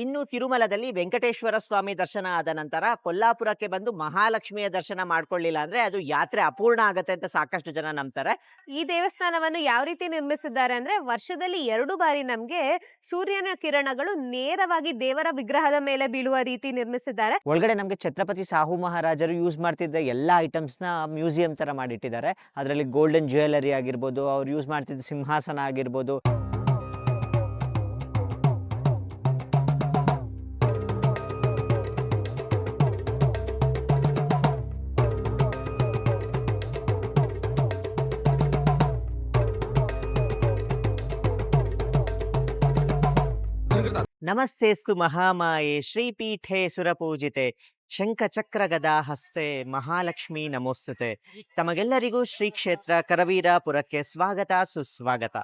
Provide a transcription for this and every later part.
ಇನ್ನು ತಿರುಮಲದಲ್ಲಿ ವೆಂಕಟೇಶ್ವರ ಸ್ವಾಮಿ ದರ್ಶನ ಆದ ನಂತರ ಕೊಲ್ಲಾಪುರಕ್ಕೆ ಬಂದು ಮಹಾಲಕ್ಷ್ಮಿಯ ದರ್ಶನ ಮಾಡ್ಕೊಳ್ಳಿಲ್ಲ ಅಂದ್ರೆ ಅದು ಯಾತ್ರೆ ಅಪೂರ್ಣ ಆಗತ್ತೆ ಅಂತ ಸಾಕಷ್ಟು ಜನ ನಂಬ್ತಾರೆ. ಈ ದೇವಸ್ಥಾನವನ್ನು ಯಾವ ರೀತಿ ನಿರ್ಮಿಸಿದ್ದಾರೆ ಅಂದ್ರೆ ವರ್ಷದಲ್ಲಿ 2 ಬಾರಿ ನಮ್ಗೆ ಸೂರ್ಯನ ಕಿರಣಗಳು ನೇರವಾಗಿ ದೇವರ ವಿಗ್ರಹದ ಮೇಲೆ ಬೀಳುವ ರೀತಿ ನಿರ್ಮಿಸಿದ್ದಾರೆ. ಒಳಗಡೆ ನಮಗೆ ಛತ್ರಪತಿ ಸಾಹು ಮಹಾರಾಜರು ಯೂಸ್ ಮಾಡ್ತಿದ್ದ ಎಲ್ಲ ಐಟಮ್ಸ್ ನ ಮ್ಯೂಸಿಯಂ ತರ ಮಾಡಿಟ್ಟಿದ್ದಾರೆ. ಅದರಲ್ಲಿ ಗೋಲ್ಡನ್ ಜ್ಯುವೆಲರಿ ಆಗಿರ್ಬೋದು, ಅವ್ರು ಯೂಸ್ ಮಾಡ್ತಿದ್ದ ಸಿಂಹಾಸನ ಆಗಿರ್ಬೋದು. ನಮಸ್ತೇಸ್ತು ಮಹಾಮಾಯೆ ಶ್ರೀಪೀಠೆ ಸುರಪೂಜಿತೆ ಶಂಖಚಕ್ರ ಗದಾ ಹಸ್ತೆ ಮಹಾಲಕ್ಷ್ಮಿ ನಮೋಸ್ತುತೆ. ತಮಗೆಲ್ಲರಿಗೂ ಶ್ರೀ ಕ್ಷೇತ್ರ ಕರವೀರಾಪುರಕ್ಕೆ ಸ್ವಾಗತ ಸುಸ್ವಾಗತ.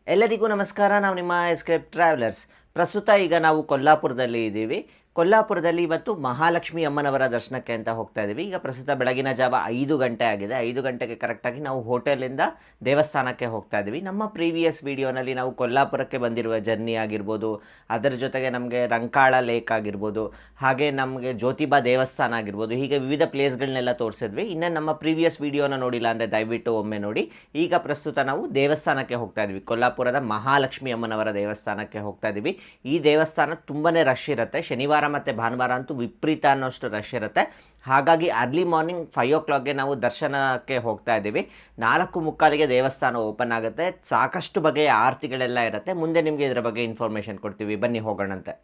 ಎಲ್ಲರಿಗೂ ನಮಸ್ಕಾರ. ನಾವು ನಿಮ್ಮ ಎಸ್ಕೇಪ್ ಟ್ರಾವೆಲರ್ಸ್. ಪ್ರಸ್ತುತ ಈಗ ನಾವು ಕೊಲ್ಲಾಪುರದಲ್ಲಿ ಇದ್ದೀವಿ. ಕೊಲ್ಲಾಪುರದಲ್ಲಿ ಇವತ್ತು ಮಹಾಲಕ್ಷ್ಮಿ ಅಮ್ಮನವರ ದರ್ಶನಕ್ಕೆ ಅಂತ ಹೋಗ್ತಾ ಇದ್ದೀವಿ. ಈಗ ಪ್ರಸ್ತುತ ಬೆಳಗಿನ ಜಾವ 5 ಗಂಟೆ ಆಗಿದೆ. 5 ಗಂಟೆಗೆ ಕರೆಕ್ಟಾಗಿ ನಾವು ಹೋಟೆಲಿಂದ ದೇವಸ್ಥಾನಕ್ಕೆ ಹೋಗ್ತಾ ಇದ್ದೀವಿ. ನಮ್ಮ ಪ್ರೀವಿಯಸ್ ವಿಡಿಯೋನಲ್ಲಿ ನಾವು ಕೊಲ್ಲಾಪುರಕ್ಕೆ ಬಂದಿರುವ ಜರ್ನಿ ಆಗಿರ್ಬೋದು, ಅದರ ಜೊತೆಗೆ ನಮಗೆ ರಂಕಾಳ ಲೇಕ್ ಆಗಿರ್ಬೋದು, ಹಾಗೆ ನಮಗೆ ಜ್ಯೋತಿಬಾ ದೇವಸ್ಥಾನ ಆಗಿರ್ಬೋದು, ಹೀಗೆ ವಿವಿಧ ಪ್ಲೇಸ್ಗಳನ್ನೆಲ್ಲ ತೋರಿಸಿದ್ವಿ. ಇನ್ನು ನಮ್ಮ ಪ್ರೀವಿಯಸ್ ವಿಡಿಯೋನ ನೋಡಿಲ್ಲ ಅಂದರೆ ದಯವಿಟ್ಟು ಒಮ್ಮೆ ನೋಡಿ. ಈಗ ಪ್ರಸ್ತುತ ನಾವು ದೇವಸ್ಥಾನಕ್ಕೆ ಹೋಗ್ತಾ ಇದ್ವಿ. ಕೊಲ್ಲಾಪುರದ ಮಹಾಲಕ್ಷ್ಮಿ ಅಮ್ಮನವರ ದೇವಸ್ಥಾನಕ್ಕೆ ಹೋಗ್ತಾ ಇದ್ದೀವಿ. ಈ ದೇವಸ್ಥಾನ ತುಂಬಾ ರಶ್ ಇರುತ್ತೆ. ಶನಿವಾರ ಮತ್ತು ಭಾನುವಾರ ಅಂತೂ ವಿಪರೀತ ಅನ್ನೋಷ್ಟು ರಶ್ ಇರುತ್ತೆ. ಹಾಗಾಗಿ ಅರ್ಲಿ ಮಾರ್ನಿಂಗ್ 5 o'clockಗೆ ನಾವು ದರ್ಶನಕ್ಕೆ ಹೋಗ್ತಾ ಇದ್ದೀವಿ. 4:45ಗೆ ದೇವಸ್ಥಾನ ಓಪನ್ ಆಗುತ್ತೆ. ಸಾಕಷ್ಟು ಬಗೆಯ ಆರತಿಗಳೆಲ್ಲ ಇರುತ್ತೆ. ಮುಂದೆ ನಿಮಗೆ ಇದರ ಬಗ್ಗೆ ಇನ್ಫಾರ್ಮೇಷನ್ ಕೊಡ್ತೀವಿ. ಬನ್ನಿ ಹೋಗೋಣಂತೆ.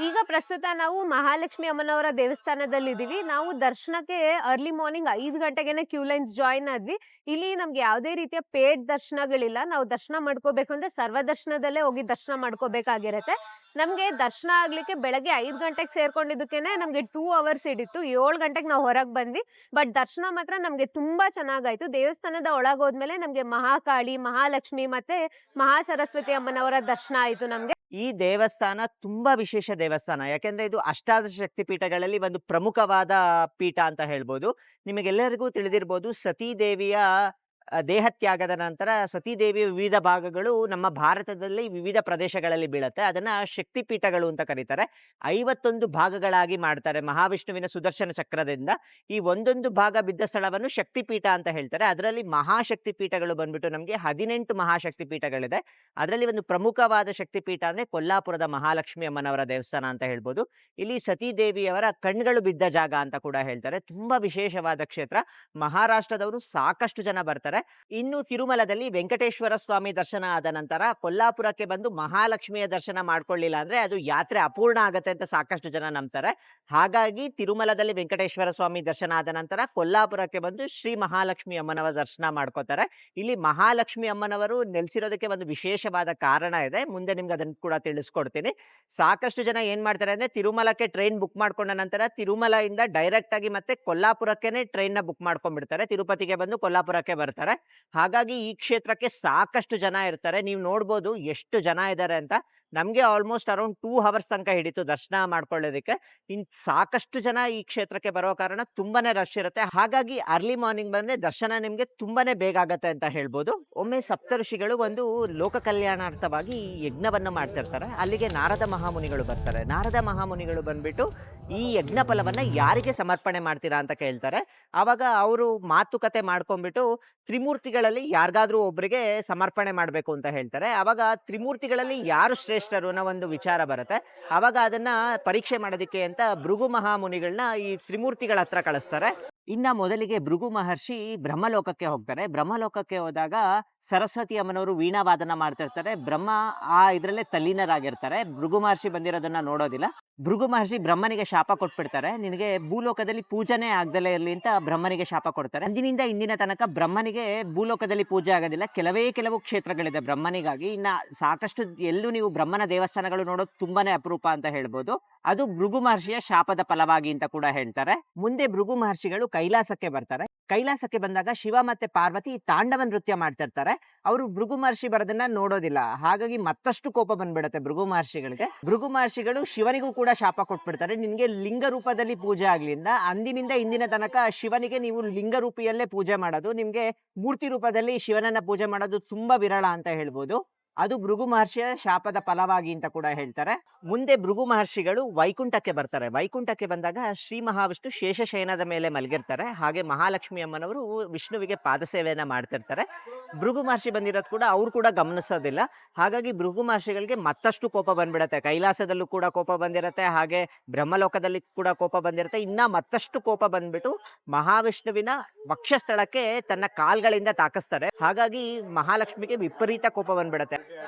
ಈಗ ಪ್ರಸ್ತುತ ನಾವು ಮಹಾಲಕ್ಷ್ಮಿ ಅಮ್ಮನವರ ದೇವಸ್ಥಾನದಲ್ಲಿದ್ದೀವಿ. ನಾವು ದರ್ಶನಕ್ಕೆ ಅರ್ಲಿ ಮಾರ್ನಿಂಗ್ 5 ಗಂಟೆಗೆನೆ ಕ್ಯೂ ಲೈನ್ಸ್ ಜಾಯಿನ್ ಆದ್ವಿ. ಇಲ್ಲಿ ನಮ್ಗೆ ಯಾವುದೇ ರೀತಿಯ ಪೇಡ್ ದರ್ಶನಗಳಿಲ್ಲ. ನಾವು ದರ್ಶನ ಮಾಡ್ಕೋಬೇಕು ಅಂದ್ರೆ ಸರ್ವ ದರ್ಶನದಲ್ಲೇ ಹೋಗಿ ದರ್ಶನ ಮಾಡ್ಕೋಬೇಕಾಗಿರತ್ತೆ. ನಮ್ಗೆ ದರ್ಶನ ಆಗ್ಲಿಕ್ಕೆ ಬೆಳಗ್ಗೆ 5 ಗಂಟೆಗೆ ಸೇರ್ಕೊಂಡಿದ್ದಕ್ಕೇನೆ ನಮ್ಗೆ 2 ಅವರ್ಸ್ ಹಿಡಿತು. 7 ಗಂಟೆಗೆ ನಾವು ಹೊರಗೆ ಬಂದ್ವಿ. ಬಟ್ ದರ್ಶನ ಮಾತ್ರ ನಮ್ಗೆ ತುಂಬಾ ಚೆನ್ನಾಗಾಯ್ತು. ದೇವಸ್ಥಾನದ ಒಳಗೆ ಹೋದ್ಮೇಲೆ ನಮ್ಗೆ ಮಹಾಕಾಳಿ, ಮಹಾಲಕ್ಷ್ಮಿ ಮತ್ತೆ ಮಹಾಸರಸ್ವತಿ ಅಮ್ಮನವರ ದರ್ಶನ ಆಯ್ತು ನಮ್ಗೆ. ಈ ದೇವಸ್ಥಾನ ತುಂಬಾ ವಿಶೇಷ ದೇವಸ್ಥಾನ. ಯಾಕೆಂದ್ರೆ ಇದು ಅಷ್ಟಾದಶ ಶಕ್ತಿ ಪೀಠಗಳಲ್ಲಿ ಒಂದು ಪ್ರಮುಖವಾದ ಪೀಠ ಅಂತ ಹೇಳ್ಬೋದು. ನಿಮಗೆಲ್ಲರಿಗೂ ತಿಳಿದಿರ್ಬೋದು, ಸತೀದೇವಿಯ ದೇಹತ್ಯಾಗದ ನಂತರ ಸತೀದೇವಿಯ ವಿವಿಧ ಭಾಗಗಳು ನಮ್ಮ ಭಾರತದಲ್ಲಿ ವಿವಿಧ ಪ್ರದೇಶಗಳಲ್ಲಿ ಬೀಳುತ್ತೆ. ಅದನ್ನ ಶಕ್ತಿ ಪೀಠಗಳು ಅಂತ ಕರೀತಾರೆ. 51 ಭಾಗಗಳಾಗಿ ಮಾಡ್ತಾರೆ ಮಹಾವಿಷ್ಣುವಿನ ಸುದರ್ಶನ ಚಕ್ರದಿಂದ. ಈ ಒಂದೊಂದು ಭಾಗ ಬಿದ್ದ ಸ್ಥಳವನ್ನು ಶಕ್ತಿ ಪೀಠ ಅಂತ ಹೇಳ್ತಾರೆ. ಅದರಲ್ಲಿ ಮಹಾಶಕ್ತಿ ಪೀಠಗಳು ಬಂದ್ಬಿಟ್ಟು ನಮಗೆ 18 ಮಹಾಶಕ್ತಿ ಪೀಠಗಳಿದೆ. ಅದರಲ್ಲಿ ಒಂದು ಪ್ರಮುಖವಾದ ಶಕ್ತಿ ಪೀಠ ಅಂದ್ರೆ ಕೊಲ್ಲಾಪುರದ ಮಹಾಲಕ್ಷ್ಮಿ ಅಮ್ಮನವರ ದೇವಸ್ಥಾನ ಅಂತ ಹೇಳ್ಬೋದು. ಇಲ್ಲಿ ಸತೀದೇವಿಯವರ ಕಣ್ಗಳು ಬಿದ್ದ ಜಾಗ ಅಂತ ಕೂಡ ಹೇಳ್ತಾರೆ. ತುಂಬಾ ವಿಶೇಷವಾದ ಕ್ಷೇತ್ರ. ಮಹಾರಾಷ್ಟ್ರದವರು ಸಾಕಷ್ಟು ಜನ ಬರ್ತಾರೆ. ಇನ್ನು ತಿರುಮಲದಲ್ಲಿ ವೆಂಕಟೇಶ್ವರ ಸ್ವಾಮಿ ದರ್ಶನ ಆದ ನಂತರ ಕೊಲ್ಲಾಪುರಕ್ಕೆ ಬಂದು ಮಹಾಲಕ್ಷ್ಮಿಯ ದರ್ಶನ ಮಾಡ್ಕೊಳ್ಳಿಲ್ಲ ಅಂದ್ರೆ ಅದು ಯಾತ್ರೆ ಅಪೂರ್ಣ ಆಗತ್ತೆ ಅಂತ ಸಾಕಷ್ಟು ಜನ ನಂಬ್ತಾರೆ. ಹಾಗಾಗಿ ತಿರುಮಲದಲ್ಲಿ ವೆಂಕಟೇಶ್ವರ ಸ್ವಾಮಿ ದರ್ಶನ ಆದ ನಂತರ ಕೊಲ್ಲಾಪುರಕ್ಕೆ ಬಂದು ಶ್ರೀ ಮಹಾಲಕ್ಷ್ಮಿ ಅಮ್ಮನವರ ದರ್ಶನ ಮಾಡ್ಕೋತಾರೆ. ಇಲ್ಲಿ ಮಹಾಲಕ್ಷ್ಮಿ ಅಮ್ಮನವರು ನೆಲೆಸಿರೋದಕ್ಕೆ ಒಂದು ವಿಶೇಷವಾದ ಕಾರಣ ಇದೆ. ಮುಂದೆ ನಿಮ್ಗೆ ಅದನ್ನು ಕೂಡ ತಿಳಿಸ್ಕೊಡ್ತೀನಿ. ಸಾಕಷ್ಟು ಜನ ಏನ್ ಮಾಡ್ತಾರೆ ಅಂದ್ರೆ ತಿರುಮಲಕ್ಕೆ ಟ್ರೈನ್ ಬುಕ್ ಮಾಡ್ಕೊಂಡ ನಂತರ ತಿರುಮಲದಿಂದ ಡೈರೆಕ್ಟ್ ಆಗಿ ಮತ್ತೆ ಕೊಲ್ಲಾಪುರಕ್ಕೆನೆ ಟ್ರೈನ್ ನ ಬುಕ್ ಮಾಡ್ಕೊಂಡ್ಬಿಡ್ತಾರೆ. ತಿರುಪತಿಗೆ ಬಂದು ಕೊಲ್ಲಾಪುರಕ್ಕೆ ಬರ್ತಾರೆ. ಹಾಗಾಗಿ ಈ ಕ್ಷೇತ್ರಕ್ಕೆ ಸಾಕಷ್ಟು ಜನ ಇರ್ತಾರೆ. ನೀವು ನೋಡ್ಬೋದು ಎಷ್ಟು ಜನ ಇದ್ದಾರೆ ಅಂತ. ನಮಗೆ ಆಲ್ಮೋಸ್ಟ್ ಅರೌಂಡ್ 2 ಅವರ್ಸ್ ತನಕ ಹಿಡಿತು ದರ್ಶನ ಮಾಡ್ಕೊಳ್ಳೋದಕ್ಕೆ. ಸಾಕಷ್ಟು ಜನ ಈ ಕ್ಷೇತ್ರಕ್ಕೆ ಬರೋ ಕಾರಣ ತುಂಬಾನೇ ರಶ್ ಇರುತ್ತೆ. ಹಾಗಾಗಿ ಅರ್ಲಿ ಮಾರ್ನಿಂಗ್ ಬಂದ್ರೆ ದರ್ಶನ ನಿಮ್ಗೆ ತುಂಬಾನೇ ಬೇಗ ಆಗತ್ತೆ ಅಂತ ಹೇಳ್ಬೋದು. ಒಮ್ಮೆ ಸಪ್ತಋಷಿಗಳು ಒಂದು ಲೋಕ ಕಲ್ಯಾಣಾರ್ಥವಾಗಿ ಯಜ್ಞವನ್ನು ಮಾಡ್ತಿರ್ತಾರೆ. ಅಲ್ಲಿಗೆ ನಾರದ ಮಹಾಮುನಿಗಳು ಬರ್ತಾರೆ. ನಾರದ ಮಹಾಮುನಿಗಳು ಬಂದ್ಬಿಟ್ಟು ಈ ಯಜ್ಞ ಫಲವನ್ನ ಯಾರಿಗೆ ಸಮರ್ಪಣೆ ಮಾಡ್ತೀರಾ ಅಂತ ಕೇಳ್ತಾರೆ. ಆವಾಗ ಅವರು ಮಾತುಕತೆ ಮಾಡ್ಕೊಂಡ್ಬಿಟ್ಟು ತ್ರಿಮೂರ್ತಿಗಳಲ್ಲಿ ಯಾರಿಗಾದ್ರೂ ಒಬ್ಬರಿಗೆ ಸಮರ್ಪಣೆ ಮಾಡಬೇಕು ಅಂತ ಹೇಳ್ತಾರೆ. ಆವಾಗ ತ್ರಿಮೂರ್ತಿಗಳಲ್ಲಿ ಯಾರು ಶ್ರೇಷ್ಠರು ಅನ್ನೋ ಒಂದು ವಿಚಾರ ಬರುತ್ತೆ. ಆವಾಗ ಅದನ್ನ ಪರೀಕ್ಷೆ ಮಾಡೋದಕ್ಕೆ ಅಂತ ಭೃಗು ಮಹಾಮುನಿಗಳನ್ನ ಈ ತ್ರಿಮೂರ್ತಿಗಳ ಹತ್ರ ಕಳಿಸ್ತಾರೆ. ಇನ್ನ ಮೊದಲಿಗೆ ಭೃಗು ಮಹರ್ಷಿ ಬ್ರಹ್ಮಲೋಕಕ್ಕೆ ಹೋಗ್ತಾರೆ. ಬ್ರಹ್ಮಲೋಕಕ್ಕೆ ಹೋದಾಗ ಸರಸ್ವತಿ ಅಮ್ಮನವರು ವೀಣಾ ವಾದನ ಮಾಡ್ತಿರ್ತಾರೆ. ಬ್ರಹ್ಮ ಆ ಇದ್ರಲ್ಲೇ ತಲ್ಲೀನರಾಗಿರ್ತಾರೆ. ಭೃಗು ಮಹರ್ಷಿ ಬಂದಿರೋದನ್ನ ನೋಡೋದಿಲ್ಲ. ಭೃಗು ಮಹರ್ಷಿ ಬ್ರಹ್ಮನಿಗೆ ಶಾಪ ಕೊಟ್ಬಿಡ್ತಾರೆ. ನಿನಗೆ ಭೂಲೋಕದಲ್ಲಿ ಪೂಜೆನೇ ಆಗ್ದಲೇ ಇರಲಿ ಅಂತ ಬ್ರಹ್ಮನಿಗೆ ಶಾಪ ಕೊಡ್ತಾರೆ. ಅಂದಿನಿಂದ ಇಂದಿನ ತನಕ ಬ್ರಹ್ಮನಿಗೆ ಭೂಲೋಕದಲ್ಲಿ ಪೂಜೆ ಆಗೋದಿಲ್ಲ. ಕೆಲವು ಕ್ಷೇತ್ರಗಳಿದೆ ಬ್ರಹ್ಮನಿಗಾಗಿ. ಇನ್ನ ಸಾಕಷ್ಟು ಎಲ್ಲೂ ನೀವು ಬ್ರಹ್ಮನ ದೇವಸ್ಥಾನಗಳು ನೋಡೋದು ತುಂಬಾನೇ ಅಪರೂಪ ಅಂತ ಹೇಳ್ಬೋದು. ಅದು ಭೃಗು ಮಹರ್ಷಿಯ ಶಾಪದ ಫಲವಾಗಿ ಅಂತ ಕೂಡ ಹೇಳ್ತಾರೆ. ಮುಂದೆ ಭೃಗು ಮಹರ್ಷಿಗಳು ಕೈಲಾಸಕ್ಕೆ ಬರ್ತಾರೆ. ಕೈಲಾಸಕ್ಕೆ ಬಂದಾಗ ಶಿವ ಮತ್ತೆ ಪಾರ್ವತಿ ತಾಂಡವ ನೃತ್ಯ ಮಾಡ್ತಿರ್ತಾರೆ. ಅವರು ಭೃಗು ಮಹರ್ಷಿ ಬರೋದನ್ನ ನೋಡೋದಿಲ್ಲ. ಹಾಗಾಗಿ ಮತ್ತಷ್ಟು ಕೋಪ ಬಂದ್ಬಿಡುತ್ತೆ ಭೃಗು ಮಹರ್ಷಿಗಳಿಗೆ. ಭೃಗು ಮಹರ್ಷಿಗಳು ಶಿವನಿಗೂ ಕೂಡ ಶಾಪ ಕೊಟ್ಬಿಡ್ತಾರೆ. ನಿನ್ಗೆ ಲಿಂಗ ರೂಪದಲ್ಲಿ ಪೂಜೆ ಆಗ್ಲಿಂದ ಅಂದಿನಿಂದ ಇಂದಿನ ತನಕ ಶಿವನಿಗೆ ನೀವು ಲಿಂಗ ರೂಪಿಯಲ್ಲೇ ಪೂಜೆ ಮಾಡೋದು, ನಿಮ್ಗೆ ಮೂರ್ತಿ ರೂಪದಲ್ಲಿ ಶಿವನನ್ನ ಪೂಜೆ ಮಾಡೋದು ತುಂಬಾ ವಿರಳ ಅಂತ ಹೇಳ್ಬೋದು. ಅದು ಭೃಗು ಮಹರ್ಷಿಯ ಶಾಪದ ಫಲವಾಗಿ ಅಂತ ಕೂಡ ಹೇಳ್ತಾರೆ. ಮುಂದೆ ಭೃಗು ಮಹರ್ಷಿಗಳು ವೈಕುಂಠಕ್ಕೆ ಬರ್ತಾರೆ. ವೈಕುಂಠಕ್ಕೆ ಬಂದಾಗ ಶ್ರೀ ಮಹಾವಿಷ್ಣು ಶೇಷಶಯನದ ಮೇಲೆ ಮಲಗಿರ್ತಾರೆ. ಹಾಗೆ ಮಹಾಲಕ್ಷ್ಮಿ ಅಮ್ಮನವರು ವಿಷ್ಣುವಿಗೆ ಪಾದಸೇವೆಯನ್ನ ಮಾಡ್ತಿರ್ತಾರೆ. ಭೃಗು ಮಹರ್ಷಿ ಬಂದಿರೋದು ಕೂಡ ಅವ್ರು ಕೂಡ ಗಮನಿಸೋದಿಲ್ಲ. ಹಾಗಾಗಿ ಭೃಗು ಮಹರ್ಷಿಗಳಿಗೆ ಮತ್ತಷ್ಟು ಕೋಪ ಬಂದ್ಬಿಡತ್ತೆ. ಕೈಲಾಸದಲ್ಲೂ ಕೂಡ ಕೋಪ ಬಂದಿರತ್ತೆ, ಹಾಗೆ ಬ್ರಹ್ಮಲೋಕದಲ್ಲಿ ಕೂಡ ಕೋಪ ಬಂದಿರುತ್ತೆ. ಇನ್ನ ಮತ್ತಷ್ಟು ಕೋಪ ಬಂದ್ಬಿಟ್ಟು ಮಹಾವಿಷ್ಣುವಿನ ವಕ್ಷಸ್ಥಳಕ್ಕೆ ತನ್ನ ಕಾಲ್ಗಳಿಂದ ತಾಕಿಸ್ತಾರೆ. ಹಾಗಾಗಿ ಮಹಾಲಕ್ಷ್ಮಿಗೆ ವಿಪರೀತ ಕೋಪ ಬಂದ್ಬಿಡತ್ತೆ.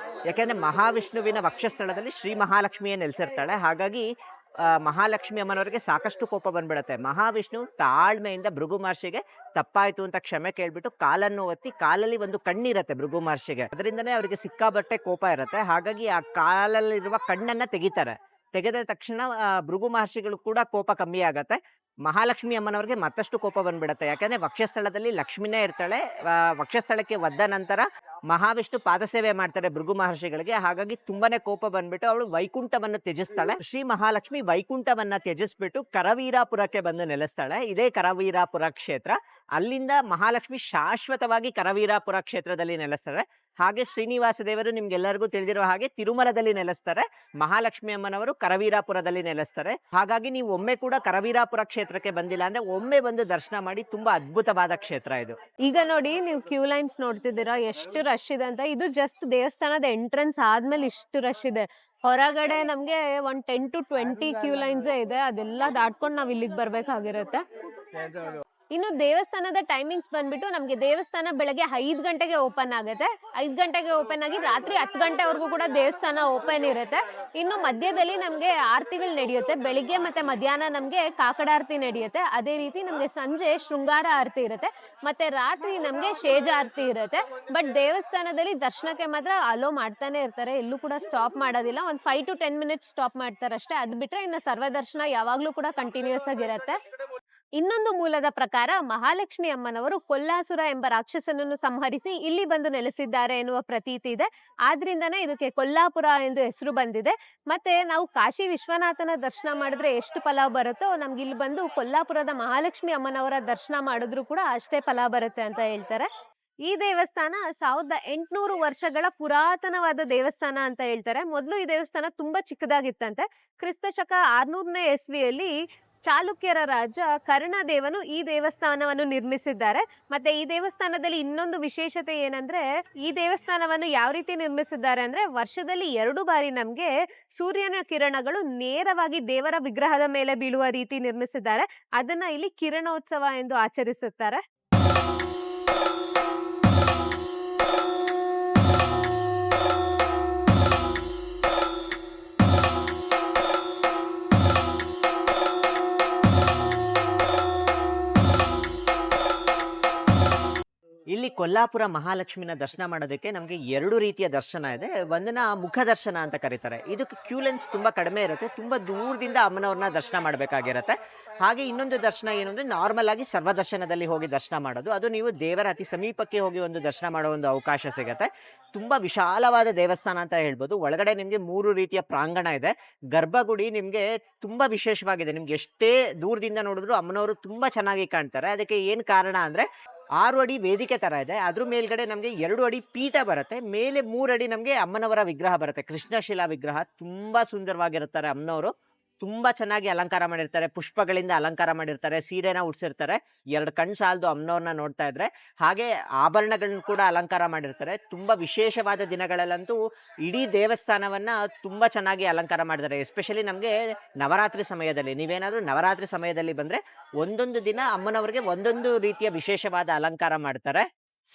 ಯಾಕೆಂದ್ರೆ ಮಹಾವಿಷ್ಣುವಿನ ವಕ್ಷಸ್ಥಳದಲ್ಲಿ ಶ್ರೀ ಮಹಾಲಕ್ಷ್ಮಿಯೇ ನೆಲೆಸಿರ್ತಾಳೆ. ಹಾಗಾಗಿ ಮಹಾಲಕ್ಷ್ಮಿ ಅಮ್ಮನವರಿಗೆ ಸಾಕಷ್ಟು ಕೋಪ ಬಂದ್ಬಿಡತ್ತೆ. ಮಹಾವಿಷ್ಣು ತಾಳ್ಮೆಯಿಂದ ಭೃಗು ಮಹರ್ಷಿಗೆ ತಪ್ಪಾಯ್ತು ಅಂತ ಕ್ಷಮೆ ಕೇಳ್ಬಿಟ್ಟು ಕಾಲನ್ನು ಒತ್ತಿ, ಕಾಲಲ್ಲಿ ಒಂದು ಕಣ್ಣಿರತ್ತೆ ಭೃಗು ಮಹರ್ಷಿಗೆ, ಅದರಿಂದನೇ ಅವರಿಗೆ ಸಿಕ್ಕಾಬಟ್ಟೆ ಕೋಪ ಇರುತ್ತೆ. ಹಾಗಾಗಿ ಆ ಕಾಲಲ್ಲಿರುವ ಕಣ್ಣನ್ನ ತೆಗಿತಾರೆ. ತೆಗೆದ ತಕ್ಷಣ ಭೃಗು ಮಹರ್ಷಿಗಳು ಕೂಡ ಕೋಪ ಕಮ್ಮಿ ಆಗತ್ತೆ. ಮಹಾಲಕ್ಷ್ಮಿ ಅಮ್ಮನವ್ರಿಗೆ ಮತ್ತಷ್ಟು ಕೋಪ ಬಂದ್ಬಿಡತ್ತೆ. ಯಾಕಂದ್ರೆ ವಕ್ಷಸ್ಥಳದಲ್ಲಿ ಲಕ್ಷ್ಮಿನೇ ಇರ್ತಾಳೆ. ವಕ್ಷಸ್ಥಳಕ್ಕೆ ಒದ್ದ ನಂತರ ಮಹಾವಿಷ್ಣು ಪಾದಸೇವೆ ಮಾಡ್ತಾರೆ ಭೃಗು ಮಹರ್ಷಿಗಳಿಗೆ. ಹಾಗಾಗಿ ತುಂಬಾನೇ ಕೋಪ ಬಂದ್ಬಿಟ್ಟು ಅವಳು ವೈಕುಂಠವನ್ನು ತ್ಯಜಿಸ್ತಾಳೆ. ಶ್ರೀ ಮಹಾಲಕ್ಷ್ಮಿ ವೈಕುಂಠವನ್ನ ತ್ಯಜಿಸ್ಬಿಟ್ಟು ಕರವೀರಾಪುರಕ್ಕೆ ಬಂದು ನೆಲೆಸ್ತಾಳೆ. ಇದೇ ಕರವೀರಾಪುರ ಕ್ಷೇತ್ರ. ಅಲ್ಲಿಂದ ಮಹಾಲಕ್ಷ್ಮಿ ಶಾಶ್ವತವಾಗಿ ಕರವೀರಾಪುರ ಕ್ಷೇತ್ರದಲ್ಲಿ ನೆಲೆಸ್ತಾರೆ. ಹಾಗೆ ಶ್ರೀನಿವಾಸ ದೇವರು ನಿಮ್ಗೆಲ್ಲರಿಗೂ ತಿಳಿದಿರೋ ಹಾಗೆ ತಿರುಮಲದಲ್ಲಿ ನೆಲೆಸ್ತಾರೆ. ಮಹಾಲಕ್ಷ್ಮಿ ಅಮ್ಮನವರು ಕರವೀರಾಪುರದಲ್ಲಿ ನೆಲೆಸ್ತಾರೆ. ಹಾಗಾಗಿ ನೀವು ಒಮ್ಮೆ ಕೂಡ ಕರವೀರಾಪುರ ಕ್ಷೇತ್ರಕ್ಕೆ ಬಂದಿಲ್ಲ ಅಂದ್ರೆ ಒಮ್ಮೆ ಬಂದು ದರ್ಶನ ಮಾಡಿ. ತುಂಬಾ ಅದ್ಭುತವಾದ ಕ್ಷೇತ್ರ ಇದು. ಈಗ ನೋಡಿ, ನೀವು ಕ್ಯೂ ಲೈನ್ಸ್ ನೋಡ್ತಿದ್ದೀರಾ ಎಷ್ಟು ರಶ್ ಇದೆ ಅಂತ. ಇದು ಜಸ್ಟ್ ದೇವಸ್ಥಾನದ ಎಂಟ್ರೆನ್ಸ್ ಆದ್ಮೇಲೆ ಇಷ್ಟು ರಶ್ ಇದೆ. ಹೊರಗಡೆ ನಮ್ಗೆ 10 to 20 ಕ್ಯೂ ಲೈನ್ಸ್ ಇದೆ. ಅದೆಲ್ಲ ದಾಟ್ಕೊಂಡು ನಾವ್ ಇಲ್ಲಿಗೆ ಬರ್ಬೇಕಾಗಿರುತ್ತೆ. ಇನ್ನು ದೇವಸ್ಥಾನದ ಟೈಮಿಂಗ್ಸ್ ಬಂದ್ಬಿಟ್ಟು ನಮ್ಗೆ ದೇವಸ್ಥಾನ ಬೆಳಗ್ಗೆ 5 ಗಂಟೆಗೆ ಓಪನ್ ಆಗುತ್ತೆ. 5 ಗಂಟೆಗೆ ಓಪನ್ ಆಗಿ ರಾತ್ರಿ 10 ಗಂಟೆವರೆಗೂ ಕೂಡ ದೇವಸ್ಥಾನ ಓಪನ್ ಇರುತ್ತೆ. ಇನ್ನು ಮಧ್ಯದಲ್ಲಿ ನಮ್ಗೆ ಆರತಿಗಳು ನಡೆಯುತ್ತೆ. ಬೆಳಿಗ್ಗೆ ಮತ್ತೆ ಮಧ್ಯಾಹ್ನ ನಮ್ಗೆ ಕಾಕಡ ಆರತಿ ನಡೆಯುತ್ತೆ. ಅದೇ ರೀತಿ ನಮ್ಗೆ ಸಂಜೆ ಶೃಂಗಾರ ಆರತಿ ಇರುತ್ತೆ. ಮತ್ತೆ ರಾತ್ರಿ ನಮ್ಗೆ ಶೇಜ ಆರತಿ ಇರುತ್ತೆ. ಬಟ್ ದೇವಸ್ಥಾನದಲ್ಲಿ ದರ್ಶನಕ್ಕೆ ಮಾತ್ರ ಅಲೋ ಮಾಡ್ತಾನೆ ಇರ್ತಾರೆ. ಎಲ್ಲೂ ಕೂಡ ಸ್ಟಾಪ್ ಮಾಡೋದಿಲ್ಲ. ಒಂದು 5 to 10 ಮಿನಿಟ್ಸ್ ಸ್ಟಾಪ್ ಮಾಡ್ತಾರೆ ಅಷ್ಟೇ. ಅದು ಬಿಟ್ರೆ ಇನ್ನು ಸರ್ವ ದರ್ಶನ ಯಾವಾಗ್ಲೂ ಕೂಡ ಕಂಟಿನ್ಯೂಸ್ ಆಗಿರುತ್ತೆ. ಇನ್ನೊಂದು ಮೂಲದ ಪ್ರಕಾರ ಮಹಾಲಕ್ಷ್ಮಿ ಅಮ್ಮನವರು ಕೊಲ್ಲಾಸುರ ಎಂಬ ರಾಕ್ಷಸನನ್ನು ಸಂಹರಿಸಿ ಇಲ್ಲಿ ಬಂದು ನೆಲೆಸಿದ್ದಾರೆ ಎನ್ನುವ ಪ್ರತೀತಿ ಇದೆ. ಆದ್ರಿಂದನೇ ಇದಕ್ಕೆ ಕೊಲ್ಲಾಪುರ ಎಂದು ಹೆಸರು ಬಂದಿದೆ. ಮತ್ತೆ ನಾವು ಕಾಶಿ ವಿಶ್ವನಾಥನ ದರ್ಶನ ಮಾಡಿದ್ರೆ ಎಷ್ಟು ಫಲ ಬರುತ್ತೋ, ನಮ್ಗೆ ಇಲ್ಲಿ ಬಂದು ಕೊಲ್ಲಾಪುರದ ಮಹಾಲಕ್ಷ್ಮಿ ಅಮ್ಮನವರ ದರ್ಶನ ಮಾಡಿದ್ರು ಕೂಡ ಅಷ್ಟೇ ಫಲ ಬರುತ್ತೆ ಅಂತ ಹೇಳ್ತಾರೆ. ಈ ದೇವಸ್ಥಾನ 1800 ವರ್ಷಗಳ ಪುರಾತನವಾದ ದೇವಸ್ಥಾನ ಅಂತ ಹೇಳ್ತಾರೆ. ಮೊದಲು ಈ ದೇವಸ್ಥಾನ ತುಂಬಾ ಚಿಕ್ಕದಾಗಿತ್ತಂತೆ. ಕ್ರಿಸ್ತಶಕ 600ನೇ ಇಸ್ವಿಯಲ್ಲಿ ಚಾಲುಕ್ಯರ ರಾಜ ಕರ್ಣದೇವನು ಈ ದೇವಸ್ಥಾನವನ್ನು ನಿರ್ಮಿಸಿದ್ದಾರೆ. ಮತ್ತೆ ಈ ದೇವಸ್ಥಾನದಲ್ಲಿ ಇನ್ನೊಂದು ವಿಶೇಷತೆ ಏನಂದ್ರೆ, ಈ ದೇವಸ್ಥಾನವನ್ನು ಯಾವ ರೀತಿ ನಿರ್ಮಿಸಿದ್ದಾರೆ ಅಂದ್ರೆ, ವರ್ಷದಲ್ಲಿ 2 ಬಾರಿ ನಮ್ಗೆ ಸೂರ್ಯನ ಕಿರಣಗಳು ನೇರವಾಗಿ ದೇವರ ವಿಗ್ರಹದ ಮೇಲೆ ಬೀಳುವ ರೀತಿ ನಿರ್ಮಿಸಿದ್ದಾರೆ. ಅದನ್ನ ಇಲ್ಲಿ ಕಿರಣೋತ್ಸವ ಎಂದು ಆಚರಿಸುತ್ತಾರೆ. ಇಲ್ಲಿ ಕೊಲ್ಲಾಪುರ ಮಹಾಲಕ್ಷ್ಮಿನ ದರ್ಶನ ಮಾಡೋದಕ್ಕೆ ನಮಗೆ 2 ರೀತಿಯ ದರ್ಶನ ಇದೆ. ಒಂದನ್ನ ಮುಖ ದರ್ಶನ ಅಂತ ಕರೀತಾರೆ. ಇದಕ್ಕೆ ಕ್ಯೂ ಲೆನ್ಸ್ ತುಂಬಾ ಕಡಿಮೆ ಇರುತ್ತೆ. ತುಂಬಾ ದೂರದಿಂದ ಅಮ್ಮನವ್ರನ್ನ ದರ್ಶನ ಮಾಡಬೇಕಾಗಿರುತ್ತೆ. ಹಾಗೆ ಇನ್ನೊಂದು ದರ್ಶನ ಏನು ಅಂದ್ರೆ, ನಾರ್ಮಲ್ ಆಗಿ ಸರ್ವ ದರ್ಶನದಲ್ಲಿ ಹೋಗಿ ದರ್ಶನ ಮಾಡೋದು. ಅದು ನೀವು ದೇವರ ಅತಿ ಸಮೀಪಕ್ಕೆ ಹೋಗಿ ಒಂದು ದರ್ಶನ ಮಾಡೋ ಒಂದು ಅವಕಾಶ ಸಿಗುತ್ತೆ. ತುಂಬಾ ವಿಶಾಲವಾದ ದೇವಸ್ಥಾನ ಅಂತ ಹೇಳ್ಬೋದು. ಒಳಗಡೆ ನಿಮ್ಗೆ 3 ರೀತಿಯ ಪ್ರಾಂಗಣ ಇದೆ. ಗರ್ಭಗುಡಿ ನಿಮ್ಗೆ ತುಂಬಾ ವಿಶೇಷವಾಗಿದೆ. ನಿಮ್ಗೆ ಎಷ್ಟೇ ದೂರದಿಂದ ನೋಡಿದ್ರು ಅಮ್ಮನವರು ತುಂಬಾ ಚೆನ್ನಾಗಿ ಕಾಣ್ತಾರೆ. ಅದಕ್ಕೆ ಏನ್ ಕಾರಣ ಅಂದ್ರೆ, 6 ಅಡಿ ವೇದಿಕೆ ತರ ಇದೆ. ಅದ್ರ ಮೇಲ್ಗಡೆ ನಮ್ಗೆ 2 ಅಡಿ ಪೀಠ ಬರುತ್ತೆ. ಮೇಲೆ 3 ಅಡಿ ನಮ್ಗೆ ಅಮ್ಮನವರ ವಿಗ್ರಹ ಬರುತ್ತೆ. ಕೃಷ್ಣಶಿಲಾ ವಿಗ್ರಹ ತುಂಬಾ ಸುಂದರವಾಗಿರುತ್ತಾರೆ. ಅಮ್ಮನವರು ತುಂಬಾ ಚೆನ್ನಾಗಿ ಅಲಂಕಾರ ಮಾಡಿರ್ತಾರೆ. ಪುಷ್ಪಗಳಿಂದ ಅಲಂಕಾರ ಮಾಡಿರ್ತಾರೆ. ಸೀರೆನ ಉಡ್ಸಿರ್ತಾರೆ. 2 ಕಣ್ಣು ಸಾಲದು ಅಮ್ಮನವ್ರನ್ನ ನೋಡ್ತಾ ಇದ್ರೆ. ಹಾಗೆ ಆಭರಣಗಳನ್ನ ಕೂಡ ಅಲಂಕಾರ ಮಾಡಿರ್ತಾರೆ. ತುಂಬಾ ವಿಶೇಷವಾದ ದಿನಗಳಲ್ಲಂತೂ ಇಡೀ ದೇವಸ್ಥಾನವನ್ನ ತುಂಬಾ ಚೆನ್ನಾಗಿ ಅಲಂಕಾರ ಮಾಡಿದ್ದಾರೆ. ಎಸ್ಪೆಷಲಿ ನಮ್ಗೆ ನವರಾತ್ರಿ ಸಮಯದಲ್ಲಿ, ನೀವೇನಾದ್ರೂ ನವರಾತ್ರಿ ಸಮಯದಲ್ಲಿ ಬಂದ್ರೆ ಒಂದೊಂದು ದಿನ ಅಮ್ಮನವ್ರಿಗೆ ಒಂದೊಂದು ರೀತಿಯ ವಿಶೇಷವಾದ ಅಲಂಕಾರ ಮಾಡ್ತಾರೆ.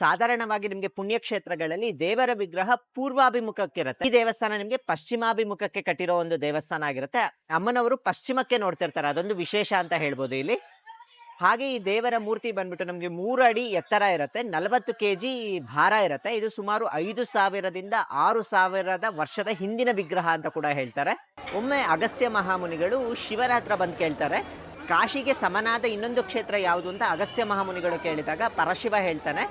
ಸಾಧಾರಣವಾಗಿ ನಿಮ್ಗೆ ಪುಣ್ಯಕ್ಷೇತ್ರಗಳಲ್ಲಿ ದೇವರ ವಿಗ್ರಹ ಪೂರ್ವಾಭಿಮುಖಕ್ಕಿರುತ್ತೆ. ಈ ದೇವಸ್ಥಾನ ನಿಮ್ಗೆ ಪಶ್ಚಿಮಾಭಿಮುಖಕ್ಕೆ ಕಟ್ಟಿರೋ ಒಂದು ದೇವಸ್ಥಾನ ಆಗಿರುತ್ತೆ. ಅಮ್ಮನವರು ಪಶ್ಚಿಮಕ್ಕೆ ನೋಡ್ತಿರ್ತಾರೆ, ಅದೊಂದು ವಿಶೇಷ ಅಂತ ಹೇಳ್ಬೋದು ಇಲ್ಲಿ. ಹಾಗೆ ಈ ದೇವರ ಮೂರ್ತಿ ಬಂದ್ಬಿಟ್ಟು ನಮಗೆ 3 ಅಡಿ ಎತ್ತರ ಇರುತ್ತೆ, 40 kg ಭಾರ ಇರುತ್ತೆ. ಇದು ಸುಮಾರು 5,000ದಿಂದ 6,000 ವರ್ಷದ ಹಿಂದಿನ ವಿಗ್ರಹ ಅಂತ ಕೂಡ ಹೇಳ್ತಾರೆ. ಒಮ್ಮೆ ಅಗಸ್ತ್ಯ ಮಹಾಮುನಿಗಳು ಶಿವನ ಹತ್ರ ಬಂದು ಕೇಳ್ತಾರೆ, ಕಾಶಿಗೆ ಸಮನಾದ ಇನ್ನೊಂದು ಕ್ಷೇತ್ರ ಯಾವುದು ಅಂತ ಅಗಸ್ತ್ಯ ಮಹಾಮುನಿಗಳು ಕೇಳಿದಾಗ ಪರಶಿವ ಹೇಳ್ತಾನೆ,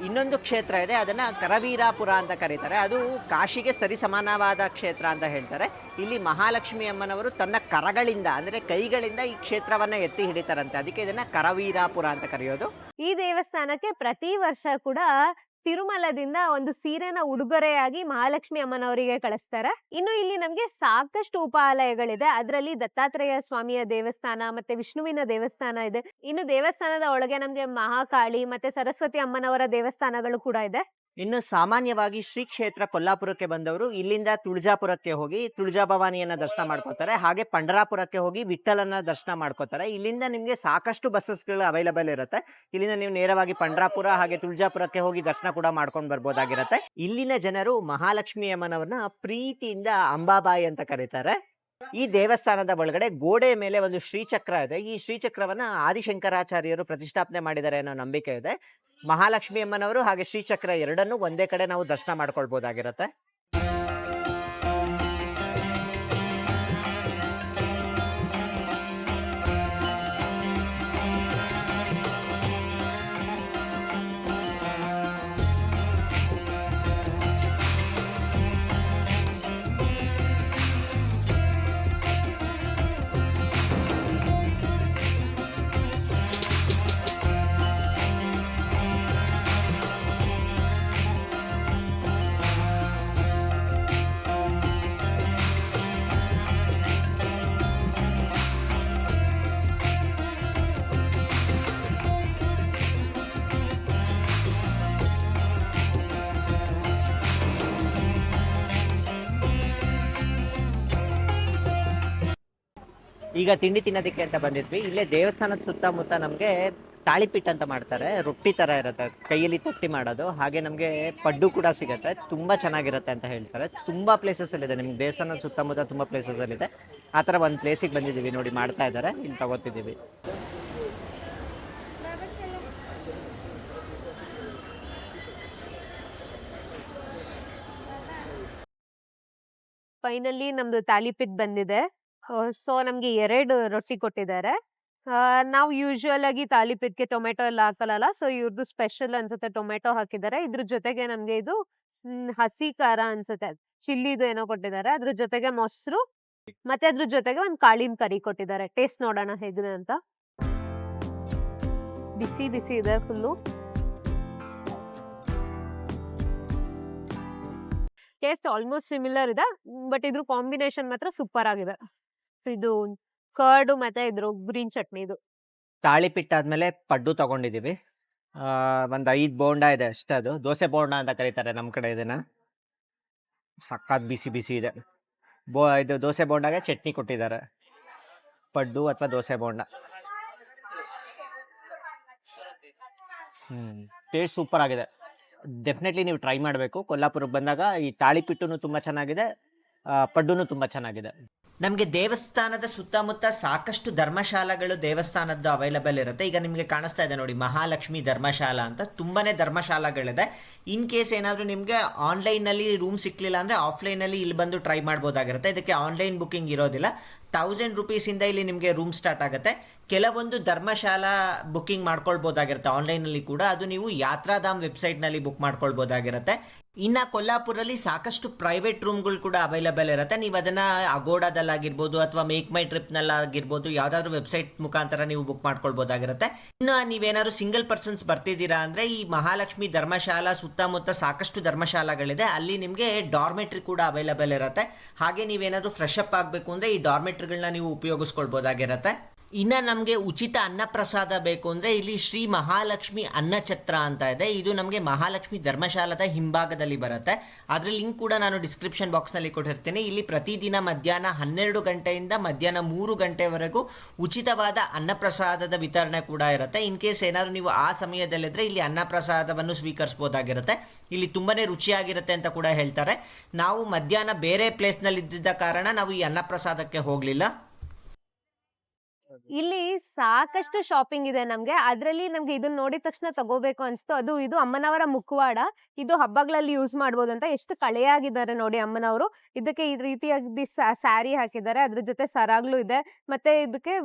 ಇನ್ನೊಂದು ಕ್ಷೇತ್ರ ಇದೆ, ಅದನ್ನು ಕರವೀರಾಪುರ ಅಂತ ಕರೀತಾರೆ, ಅದು ಕಾಶಿಗೆ ಸರಿ ಸಮಾನವಾದ ಕ್ಷೇತ್ರ ಅಂತ ಹೇಳ್ತಾರೆ. ಇಲ್ಲಿ ಮಹಾಲಕ್ಷ್ಮಿ ಅಮ್ಮನವರು ತನ್ನ ಕರಗಳಿಂದ ಅಂದರೆ ಕೈಗಳಿಂದ ಈ ಕ್ಷೇತ್ರವನ್ನು ಎತ್ತಿ ಹಿಡಿತಾರಂತೆ, ಅದಕ್ಕೆ ಇದನ್ನು ಕರವೀರಾಪುರ ಅಂತ ಕರೆಯೋದು. ಈ ದೇವಸ್ಥಾನಕ್ಕೆ ಪ್ರತಿ ವರ್ಷ ಕೂಡ ತಿರುಮಲದಿಂದ ಒಂದು ಸೀರೆನ ಉಡುಗೊರೆಯಾಗಿ ಮಹಾಲಕ್ಷ್ಮಿ ಅಮ್ಮನವರಿಗೆ ಕಳಿಸ್ತಾರೆ. ಇನ್ನು ಇಲ್ಲಿ ನಮ್ಗೆ ಸಾಕಷ್ಟು ಉಪಾಲಯಗಳಿದೆ. ಅದರಲ್ಲಿ ದತ್ತಾತ್ರೇಯ ಸ್ವಾಮಿಯ ದೇವಸ್ಥಾನ ಮತ್ತೆ ವಿಷ್ಣುವಿನ ದೇವಸ್ಥಾನ ಇದೆ. ಇನ್ನು ದೇವಸ್ಥಾನದ ಒಳಗೆ ನಮ್ಗೆ ಮಹಾಕಾಳಿ ಮತ್ತೆ ಸರಸ್ವತಿ ಅಮ್ಮನವರ ದೇವಸ್ಥಾನಗಳು ಕೂಡ ಇದೆ. ಇನ್ನು ಸಾಮಾನ್ಯವಾಗಿ ಶ್ರೀ ಕ್ಷೇತ್ರ ಕೊಲ್ಲಾಪುರಕ್ಕೆ ಬಂದವರು ಇಲ್ಲಿಂದ ತುಳಜಾಪುರಕ್ಕೆ ಹೋಗಿ ತುಳಜಾ ಭವಾನಿಯನ್ನ ದರ್ಶನ ಮಾಡ್ಕೋತಾರೆ. ಹಾಗೆ ಪಂಡರಾಪುರಕ್ಕೆ ಹೋಗಿ ವಿಠಲನ ದರ್ಶನ ಮಾಡ್ಕೋತಾರೆ. ಇಲ್ಲಿಂದ ನಿಮಗೆ ಸಾಕಷ್ಟು ಬಸ್ಸಸ್ಗಳು ಅವೈಲಬಲ್ ಇರುತ್ತೆ. ಇಲ್ಲಿಂದ ನೀವು ನೇರವಾಗಿ ಪಂಡರಾಪುರ ಹಾಗೆ ತುಳಜಾಪುರಕ್ಕೆ ಹೋಗಿ ದರ್ಶನ ಕೂಡ ಮಾಡ್ಕೊಂಡು ಬರ್ಬೋದಾಗಿರುತ್ತೆ. ಇಲ್ಲಿನ ಜನರು ಮಹಾಲಕ್ಷ್ಮಿ ಅಮ್ಮನವರನ್ನ ಪ್ರೀತಿಯಿಂದ ಅಂಬಾಬಾಯಿ ಅಂತ ಕರೀತಾರೆ. ಈ ದೇವಸ್ಥಾನದ ಒಳಗಡೆ ಗೋಡೆ ಮೇಲೆ ಒಂದು ಶ್ರೀಚಕ್ರ ಇದೆ. ಈ ಶ್ರೀಚಕ್ರವನ್ನ ಆದಿಶಂಕರಾಚಾರ್ಯರು ಪ್ರತಿಷ್ಠಾಪನೆ ಮಾಡಿದ್ದಾರೆ ಅನ್ನೋ ನಂಬಿಕೆ ಇದೆ. ಮಹಾಲಕ್ಷ್ಮಿ ಅಮ್ಮನವರು ಹಾಗೆ ಶ್ರೀಚಕ್ರ ಎರಡನ್ನೂ ಒಂದೇ ಕಡೆ ನಾವು ದರ್ಶನ ಮಾಡ್ಕೊಳ್ಬೋದಾಗಿರುತ್ತೆ. ಈಗ ತಿಂಡಿ ತಿನ್ನೋದಕ್ಕೆ ಅಂತ ಬಂದಿದ್ವಿ. ಇಲ್ಲೇ ದೇವಸ್ಥಾನದ ಸುತ್ತಮುತ್ತ ನಮಗೆ ತಾಳಿಪಿಟ್ಟು ಅಂತ ಮಾಡ್ತಾರೆ, ರೊಟ್ಟಿ ಥರ ಇರುತ್ತೆ, ಕೈಯಲ್ಲಿ ತಟ್ಟಿ ಮಾಡೋದು. ಹಾಗೆ ನಮಗೆ ಪಡ್ಡು ಕೂಡ ಸಿಗುತ್ತೆ, ತುಂಬ ಚೆನ್ನಾಗಿರುತ್ತೆ ಅಂತ ಹೇಳ್ತಾರೆ. ತುಂಬ ಪ್ಲೇಸಸ್ಸಲ್ಲಿದೆ, ನಿಮ್ಗೆ ದೇವಸ್ಥಾನದ ಸುತ್ತಮುತ್ತ ತುಂಬ ಪ್ಲೇಸಸ್ಸಲ್ಲಿದೆ. ಆ ಥರ ಒಂದು ಪ್ಲೇಸಿಗೆ ಬಂದಿದ್ದೀವಿ, ನೋಡಿ ಮಾಡ್ತಾ ಇದ್ದಾರೆ, ಇಲ್ಲಿ ತಗೋತಿದ್ದೀವಿ. ಫೈನಲಿ ನಮ್ದು ತಾಲಿಪೀಟ್ ಬಂದಿದೆ. ಸೊ ನಮ್ಗೆ 2 ರೊಟ್ಟಿ ಕೊಟ್ಟಿದ್ದಾರೆ. ನಾವು ಯೂಶುವಲ್ ಆಗಿ ತಾಲಿಪೀಟ್ಗೆ ಟೊಮೆಟೊ ಎಲ್ಲ ಹಾಕಲ್ಲ, ಸೊ ಇವ್ರದ್ದು ಸ್ಪೆಷಲ್ ಅನ್ಸುತ್ತೆ, ಟೊಮೆಟೊ ಹಾಕಿದ್ದಾರೆ. ಇದ್ರ ಜೊತೆಗೆ ನಮ್ಗೆ ಇದು ಹಸಿ ಖಾರ ಅನ್ಸುತ್ತೆ, ಚಿಲ್ಲಿದು ಏನೋ ಕೊಟ್ಟಿದ್ದಾರೆ. ಅದ್ರ ಜೊತೆಗೆ ಮೊಸರು ಮತ್ತೆ ಅದ್ರ ಜೊತೆಗೆ ಒಂದು ಕಾಳಿನ ಕರಿ ಕೊಟ್ಟಿದ್ದಾರೆ. ಟೇಸ್ಟ್ ನೋಡೋಣ ಹೇಗಿದೆ ಅಂತ. ಬಿಸಿ ಬಿಸಿ ಇದೆ ಫುಲ್ಲು. ಟೇಸ್ಟ್ ಆಲ್ಮೋಸ್ಟ್ ಸಿಮಿಲರ್ ಇದೆ, ಬಟ್ ಇದ್ರ ಕಾಂಬಿನೇಷನ್ ಮಾತ್ರ ಸೂಪರ್ ಆಗಿದೆ. ಇದು ಕರ್ಡು ಮತ್ತೆ ಇದ್ರ ಗ್ರೀನ್ ಚಟ್ನಿ. ಇದು ತಾಳಿಪಿಟ್ಟಾದ್ಮೇಲೆ ಪಡ್ಡು ತಗೊಂಡಿದ್ದೀವಿ. ಒಂದು 5 ಬೋಂಡ ಇದೆ ಅಷ್ಟೇ, ಅದು ದೋಸೆ ಬೋಂಡ ಅಂತ ಕರೀತಾರೆ ನಮ್ಮ ಕಡೆ ಇದನ್ನ. ಸಕ್ಕತ್ ಬಿಸಿ ಬಿಸಿ ಇದೆ. ಇದು ದೋಸೆ ಬೋಂಡಾಗೆ ಚಟ್ನಿ ಕೊಟ್ಟಿದ್ದಾರೆ, ಪಡ್ಡು ಅಥವಾ ದೋಸೆ ಬೋಂಡ. ಟೇಸ್ಟ್ ಸೂಪರ್ ಆಗಿದೆ, ಡೆಫಿನೆಟ್ಲಿ ನೀವು ಟ್ರೈ ಮಾಡಬೇಕು. ಕೊಲ್ಲಾಪುರಕ್ಕೆ ಬಂದಾಗ ಈ ತಾಳಿಪಿಟ್ಟುನು ತುಂಬ ಚೆನ್ನಾಗಿದೆ, ಪಡ್ಡುನು ತುಂಬ ಚೆನ್ನಾಗಿದೆ. ನಮಗೆ ದೇವಸ್ಥಾನದ ಸುತ್ತಮುತ್ತ ಸಾಕಷ್ಟು ಧರ್ಮಶಾಲೆಗಳು ದೇವಸ್ಥಾನದ್ದು ಅವೈಲಬಲ್ ಇರುತ್ತೆ. ಈಗ ನಿಮಗೆ ಕಾಣಿಸ್ತಾ ಇದೆ ನೋಡಿ, ಮಹಾಲಕ್ಷ್ಮಿ ಧರ್ಮಶಾಲಾ ಅಂತ ತುಂಬಾನೇ ಧರ್ಮಶಾಲೆಗಳಿದೆ. ಇನ್ ಕೇಸ್ ಏನಾದರೂ ನಿಮಗೆ ಆನ್ಲೈನಲ್ಲಿ ರೂಮ್ ಸಿಕ್ಕಲಿಲ್ಲ ಅಂದರೆ ಆಫ್ಲೈನಲ್ಲಿ ಇಲ್ಲಿ ಬಂದು ಟ್ರೈ ಮಾಡ್ಬೋದಾಗಿರುತ್ತೆ. ಇದಕ್ಕೆ ಆನ್ಲೈನ್ ಬುಕ್ಕಿಂಗ್ ಇರೋದಿಲ್ಲ. 1000 ರೂಪೀಸಿಂದ ಇಲ್ಲಿ ನಿಮಗೆ ರೂಮ್ ಸ್ಟಾರ್ಟ್ ಆಗುತ್ತೆ. ಕೆಲವೊಂದು ಧರ್ಮಶಾಲಾ ಬುಕ್ಕಿಂಗ್ ಮಾಡ್ಕೊಳ್ಬೋದಾಗಿರುತ್ತೆ ಆನ್ಲೈನಲ್ಲಿ ಕೂಡ, ಅದು ನೀವು ಯಾತ್ರಾಧಾಮ್ ವೆಬ್ಸೈಟ್ನಲ್ಲಿ ಬುಕ್ ಮಾಡ್ಕೊಳ್ಬೋದಾಗಿರುತ್ತೆ. ಇನ್ನು ಕೊಲ್ಲಾಪುರಲ್ಲಿ ಸಾಕಷ್ಟು ಪ್ರೈವೇಟ್ ರೂಮ್ಗಳು ಕೂಡ ಅವೈಲಬಲ್ ಇರುತ್ತೆ. ನೀವು ಅದನ್ನು ಅಗೋಡಾದಲ್ಲಾಗಿರ್ಬೋದು ಅಥವಾ ಮೇಕ್ ಮೈ ಟ್ರಿಪ್ನಲ್ಲಾಗಿರ್ಬೋದು ಯಾವುದಾದ್ರೂ ವೆಬ್ಸೈಟ್ ಮುಖಾಂತರ ನೀವು ಬುಕ್ ಮಾಡ್ಕೊಳ್ಬೋದಾಗಿರುತ್ತೆ. ಇನ್ನು ನೀವೇನಾದ್ರು ಸಿಂಗಲ್ ಪರ್ಸನ್ಸ್ ಬರ್ತಿದ್ದೀರಾ ಅಂದರೆ ಈ ಮಹಾಲಕ್ಷ್ಮಿ ಧರ್ಮಶಾಲಾ ಸುತ್ತಮುತ್ತ ಸಾಕಷ್ಟು ಧರ್ಮಶಾಲೆಗಳಿದೆ, ಅಲ್ಲಿ ನಿಮಗೆ ಡಾರ್ಮೆಟ್ರಿ ಕೂಡ ಅವೈಲಬಲ್ ಇರುತ್ತೆ. ಹಾಗೆ ನೀವೇನಾದರೂ ಫ್ರೆಶ್ ಅಪ್ ಆಗಬೇಕು ಅಂದರೆ ಈ ಡಾರ್ಮೆಟ್ರಿಗಳನ್ನ ನೀವು ಉಪಯೋಗಿಸ್ಕೊಳ್ಬೋದಾಗಿರುತ್ತೆ. ಇನ್ನು ನಮಗೆ ಉಚಿತ ಅನ್ನಪ್ರಸಾದ ಬೇಕು ಅಂದರೆ ಇಲ್ಲಿ ಶ್ರೀ ಮಹಾಲಕ್ಷ್ಮಿ ಅನ್ನಛತ್ರ ಅಂತ ಇದೆ. ಇದು ನಮಗೆ ಮಹಾಲಕ್ಷ್ಮಿ ಧರ್ಮಶಾಲಾದ ಹಿಂಭಾಗದಲ್ಲಿ ಬರುತ್ತೆ. ಅದರ ಲಿಂಕ್ ಕೂಡ ನಾನು ಡಿಸ್ಕ್ರಿಪ್ಷನ್ ಬಾಕ್ಸ್ನಲ್ಲಿ ಕೊಟ್ಟಿರ್ತೀನಿ. ಇಲ್ಲಿ ಪ್ರತಿದಿನ ಮಧ್ಯಾಹ್ನ 12 ಗಂಟೆಯಿಂದ ಮಧ್ಯಾಹ್ನ 3 ಗಂಟೆವರೆಗೂ ಉಚಿತವಾದ ಅನ್ನಪ್ರಸಾದದ ವಿತರಣೆ ಕೂಡ ಇರುತ್ತೆ. ಇನ್ ಕೇಸ್ ಏನಾದರೂ ನೀವು ಆ ಸಮಯದಲ್ಲಿದ್ದರೆ ಇಲ್ಲಿ ಅನ್ನಪ್ರಸಾದವನ್ನು ಸ್ವೀಕರಿಸ್ಬೋದಾಗಿರುತ್ತೆ. ಇಲ್ಲಿ ತುಂಬಾ ರುಚಿಯಾಗಿರುತ್ತೆ ಅಂತ ಕೂಡ ಹೇಳ್ತಾರೆ. ನಾವು ಮಧ್ಯಾಹ್ನ ಬೇರೆ ಪ್ಲೇಸ್ನಲ್ಲಿ ಇದ್ದಿದ್ದ ಕಾರಣ ನಾವು ಈ ಅನ್ನಪ್ರಸಾದಕ್ಕೆ ಹೋಗಲಿಲ್ಲ. ಇಲ್ಲಿ ಸಾಕಷ್ಟು ಶಾಪಿಂಗ್ ಇದೆ ನಮ್ಗೆ. ಅದ್ರಲ್ಲಿ ನಮ್ಗೆ ಇದನ್ನ ನೋಡಿದ ತಕ್ಷಣ ತಗೋಬೇಕು ಅನ್ಸ್ತು. ಇದು ಅಮ್ಮನವರ ಮುಖವಾಡ. ಇದು ಹಬ್ಬಗಳಲ್ಲಿ ಯೂಸ್ ಮಾಡ್ಬೋದು ಅಂತ. ಎಷ್ಟು ಕಳೆಯಾಗಿದ್ದಾರೆ ನೋಡಿ ಅಮ್ಮನವರು. ಇದಕ್ಕೆ ಈ ರೀತಿಯಾಗಿ ಸ್ಯಾರಿ ಹಾಕಿದ್ದಾರೆ, ಅದ್ರ ಜೊತೆ ಸರಾಗ್ಲು ಇದೆ, ಮತ್ತೆ ಇದಕ್ಕೆ